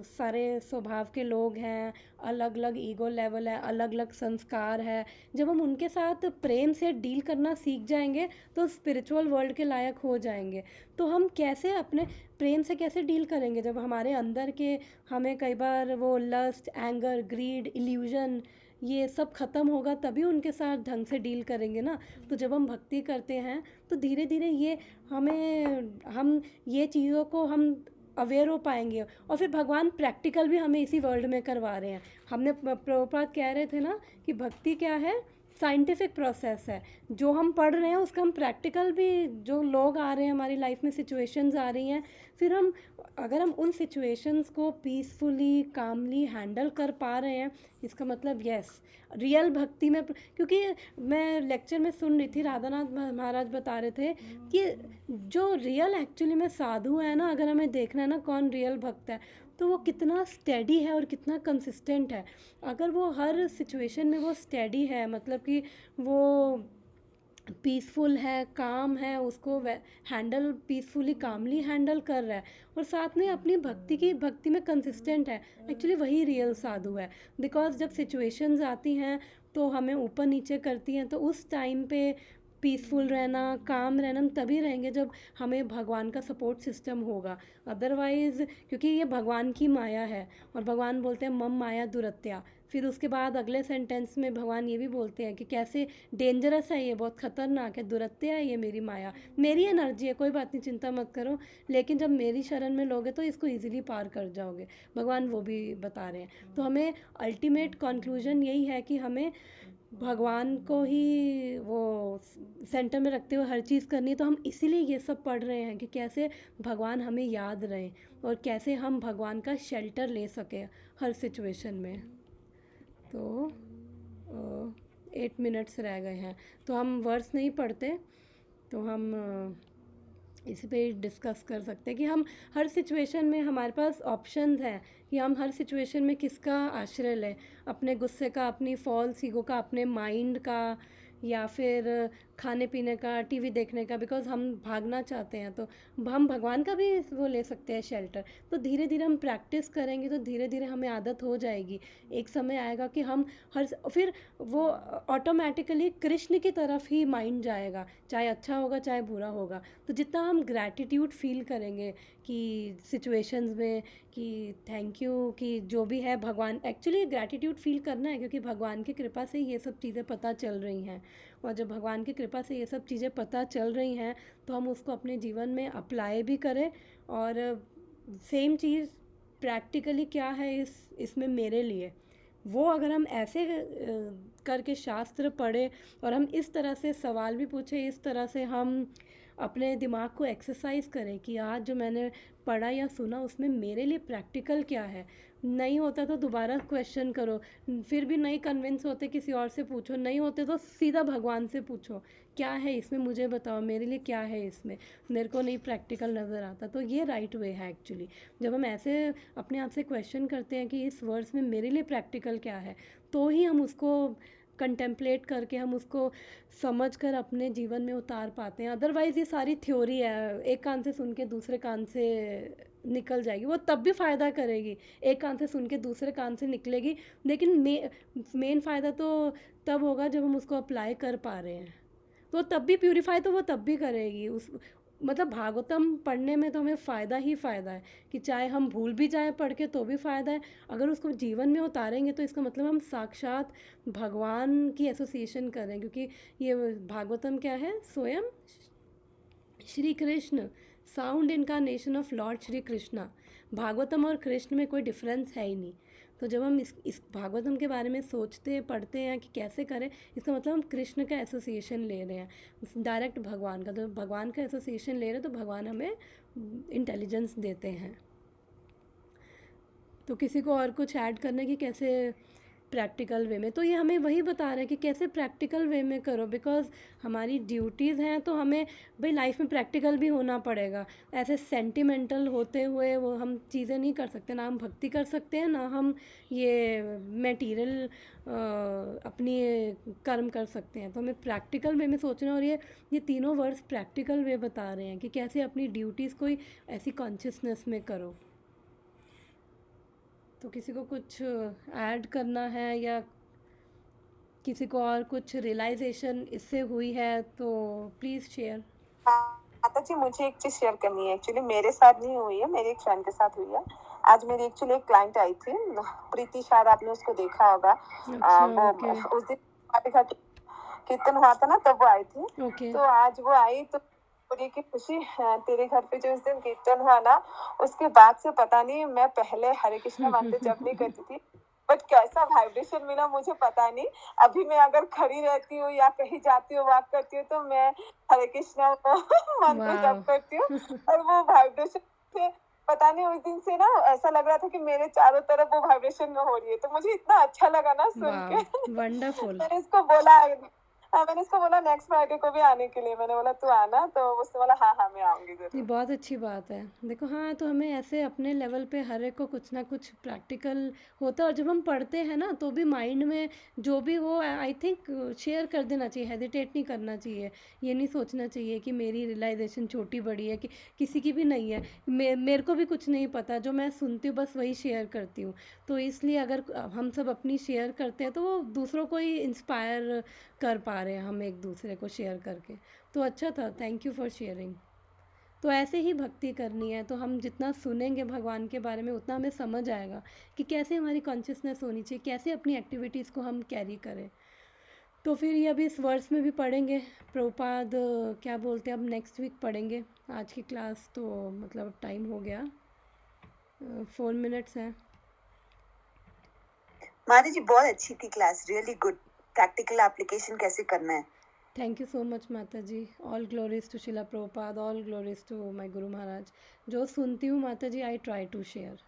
सारे स्वभाव के लोग हैं, अलग अलग ईगो लेवल है, अलग अलग संस्कार है। जब हम उनके साथ प्रेम से डील करना सीख जाएंगे तो स्पिरिचुअल वर्ल्ड के लायक हो जाएंगे। तो हम कैसे अपने प्रेम से कैसे डील करेंगे जब हमारे अंदर के हमें कई बार वो लस्ट, एंगर, ग्रीड, इल्यूजन ये सब ख़त्म होगा तभी उनके साथ ढंग से डील करेंगे ना। तो जब हम भक्ति करते हैं तो धीरे धीरे ये हम ये चीज़ों को हम अवेयर हो पाएंगे। और फिर भगवान प्रैक्टिकल भी हमें इसी वर्ल्ड में करवा रहे हैं। हमने प्रभुपाद कह रहे थे ना कि भक्ति क्या है, साइंटिफिक प्रोसेस है। जो हम पढ़ रहे हैं उसका हम प्रैक्टिकल भी, जो लोग आ रहे हैं हमारी लाइफ में, सिचुएशंस आ रही हैं, फिर हम अगर हम उन सिचुएशंस को पीसफुली कामली हैंडल कर पा रहे हैं, इसका मतलब यस रियल भक्ति में। क्योंकि मैं लेक्चर में सुन रही थी, राधानाथ महाराज बता रहे थे कि जो रियल एक्चुअली में साधु है ना, अगर हमें देखना है ना कौन रियल भक्त है, तो वो कितना स्टेडी है और कितना कंसिस्टेंट है। अगर वो हर सिचुएशन में वो स्टेडी है, मतलब कि वो पीसफुल है, काम है, उसको हैंडल पीसफुली कामली हैंडल कर रहा है और साथ में अपनी भक्ति में कंसिस्टेंट है, एक्चुअली वही रियल साधु है। बिकॉज जब सिचुएशंस आती हैं तो हमें ऊपर नीचे करती हैं, तो उस टाइम पे पीसफुल रहना, काम रहना हम तभी रहेंगे जब हमें भगवान का सपोर्ट सिस्टम होगा। अदरवाइज़, क्योंकि ये भगवान की माया है और भगवान बोलते हैं मम माया दुरत्या। फिर उसके बाद अगले सेंटेंस में भगवान ये भी बोलते हैं कि कैसे डेंजरस है ये, बहुत ख़तरनाक है, दुरत्या है ये मेरी माया, मेरी एनर्जी है, कोई बात नहीं, चिंता मत करो, लेकिन जब मेरी शरण में लोगे तो इसको ईजिली पार कर जाओगे। भगवान वो भी बता रहे हैं। तो हमें अल्टीमेट कंक्लूजन यही है कि हमें भगवान को ही वो सेंटर में रखते हुए हर चीज़ करनी है। तो हम इसीलिए ये सब पढ़ रहे हैं कि कैसे भगवान हमें याद रहे और कैसे हम भगवान का शेल्टर ले सकें हर सिचुएशन में। तो 8 मिनट्स रह गए हैं, तो हम वर्ड्स नहीं पढ़ते, तो हम इसी पे डिस्कस कर सकते हैं कि हम हर सिचुएशन में हमारे पास ऑप्शंस हैं कि हम हर सिचुएशन में किसका आश्रय लें, अपने गुस्से का, अपनी फॉल्स ईगो का, अपने माइंड का, या फिर खाने पीने का, टीवी देखने का। बिकॉज हम भागना चाहते हैं तो हम भगवान का भी वो ले सकते हैं शेल्टर। तो धीरे धीरे हम प्रैक्टिस करेंगे तो धीरे धीरे हमें आदत हो जाएगी। एक समय आएगा कि हम फिर वो ऑटोमेटिकली कृष्ण की तरफ ही माइंड जाएगा, चाहे अच्छा होगा चाहे बुरा होगा। तो जितना हम ग्रैटिट्यूड फील करेंगे कि सिचुएशंस में कि थैंक यू कि जो भी है भगवान, एक्चुअली ग्रैटिट्यूड फील करना है क्योंकि भगवान की कृपा से ये सब चीज़ें पता चल रही हैं। और जब भगवान की कृपा से ये सब चीज़ें पता चल रही हैं तो हम उसको अपने जीवन में अप्लाई भी करें। और सेम चीज़ प्रैक्टिकली क्या है इसमें मेरे लिए, वो अगर हम ऐसे करके शास्त्र पढ़े और हम इस तरह से सवाल भी पूछे, इस तरह से हम अपने दिमाग को एक्सरसाइज करें कि आज जो मैंने पढ़ा या सुना उसमें मेरे लिए प्रैक्टिकल क्या है। नहीं होता तो दोबारा क्वेश्चन करो, फिर भी नहीं कन्विंस होते किसी और से पूछो, नहीं होते तो सीधा भगवान से पूछो क्या है इसमें, मुझे बताओ मेरे लिए क्या है इसमें, मेरे को नहीं प्रैक्टिकल नज़र आता। तो ये राइट वे है एक्चुअली। जब हम ऐसे अपने आप से क्वेश्चन करते हैं कि इस वर्ड्स में मेरे लिए प्रैक्टिकल क्या है, तो ही हम उसको कंटेम्पलेट करके हम उसको समझ कर अपने जीवन में उतार पाते हैं। अदरवाइज़ ये सारी थ्योरी है, एक कान से सुन के दूसरे कान से निकल जाएगी, वो तब भी फ़ायदा करेगी, एक कान से सुन के दूसरे कान से निकलेगी, लेकिन मेन फ़ायदा तो तब होगा जब हम उसको अप्लाई कर पा रहे हैं। तो तब भी प्यूरीफाई तो वो तब भी करेगी। मतलब भागवतम पढ़ने में तो हमें फ़ायदा ही फ़ायदा है कि चाहे हम भूल भी जाएं पढ़ के तो भी फ़ायदा है, अगर उसको जीवन में उतारेंगे तो इसका मतलब हम साक्षात भगवान की एसोसिएशन करें। क्योंकि ये भागवतम क्या है, स्वयं Shri Krishna, sound incarnation of Lord Shri Krishna. Bhagavatam और कृष्ण में कोई डिफरेंस है ही नहीं। तो जब हम इस भागवतम के बारे में सोचते पढ़ते हैं कि कैसे करें, इसका मतलब हम कृष्ण का एसोसिएशन ले रहे हैं डायरेक्ट भगवान का। तो भगवान का एसोसिएशन ले रहे हैं तो भगवान हमें इंटेलिजेंस देते हैं। तो किसी को और कुछ ऐड करने की कैसे प्रैक्टिकल वे में, तो ये हमें वही बता रहे हैं कि कैसे प्रैक्टिकल वे में करो, बिकॉज हमारी ड्यूटीज़ हैं तो हमें भाई लाइफ में प्रैक्टिकल भी होना पड़ेगा। ऐसे सेंटिमेंटल होते हुए वो हम चीज़ें नहीं कर सकते, ना हम भक्ति कर सकते हैं, ना हम ये मटेरियल अपनी कर्म कर सकते हैं। तो हमें प्रैक्टिकल वे में सोचना, और ये तीनों वर्ड्स प्रैक्टिकल वे बता रहे हैं कि कैसे अपनी ड्यूटीज़ कोई ऐसी कॉन्शियसनेस में करो। तो किसी को कुछ ऐड करना है या किसी को और कुछ रियलाइजेशन इससे हुई है तो प्लीज़ शेयर। माता जी, मुझे एक चीज शेयर करनी है। एक्चुअली मेरे साथ नहीं हुई है, मेरी एक फ्रेंड के साथ हुई है। आज मेरी एक्चुअली एक क्लाइंट आई थी, प्रीति, शायद आपने उसको देखा होगा। अच्छा, वो ओके उस दिन हमारे घर कीर्तन हुआ था ना, तब वो आई थी। ओके। तो आज वो आई तो पूरी की खुशी, तेरे घर पे जो उस दिन कीर्तन हुआ ना, उसके बाद से पता नहीं, मैं पहले हरे कृष्णा मंत्र जप नहीं करती थी, बट कैसा वाइब्रेशन मिला मुझे पता नहीं। अभी मैं अगर खड़ी रहती हूँ या कहीं जाती हूँ, वॉक करती हूँ, तो मैं हरे कृष्णा मंत्र वाह जप करती हूँ, और वो वाइब्रेशन से पता नहीं, उस दिन से ना ऐसा लग रहा था कि मेरे चारों तरफ वो वाइब्रेशन हो रही है। तो मुझे इतना अच्छा लगा ना सुन वाह के। वंडरफुल। मैंने इसको बोला, हाँ, मैंने इसको बोला नेक्स्ट फ्राइडे को भी आने के लिए। मैंने बोला तू आना, तो उसने बोला हाँ हाँ मैं आऊँगी ये जरूर। बहुत अच्छी बात है। देखो हाँ, तो हमें ऐसे अपने लेवल पे हर एक को कुछ ना कुछ प्रैक्टिकल होता है, और जब हम पढ़ते हैं ना तो भी माइंड में जो भी हो, आई थिंक शेयर कर देना चाहिए, हेजिटेट नहीं करना चाहिए। ये नहीं सोचना चाहिए कि मेरी रियलाइजेशन छोटी बड़ी है, कि किसी की भी नहीं है। मेरे को भी कुछ नहीं पता, जो मैं सुनती हूँ बस वही शेयर करती हूँ। तो इसलिए अगर हम सब अपनी शेयर करते हैं तो वो दूसरों को ही इंस्पायर कर पा रहे हैं हम एक दूसरे को शेयर करके। तो अच्छा था, थैंक यू फॉर शेयरिंग। तो ऐसे ही भक्ति करनी है, तो हम जितना सुनेंगे भगवान के बारे में उतना हमें समझ आएगा कि कैसे हमारी कॉन्शियसनेस होनी चाहिए, कैसे अपनी एक्टिविटीज़ को हम कैरी करें। तो फिर ये अभी इस वर्स में भी पढ़ेंगे। प्रभुपाद क्या बोलते हैं, अब नेक्स्ट वीक पढ़ेंगे। आज की क्लास तो मतलब अब टाइम हो गया, 4 मिनट्स हैं। माता जी, बहुत अच्छी थी class, really good. Practical application कैसे करना है। थैंक यू सो मच माता जी। All glories to Srila Prabhupada, all glories to my guru Maharaj. जो सुनती हूँ माता जी, आई ट्राई टू शेयर।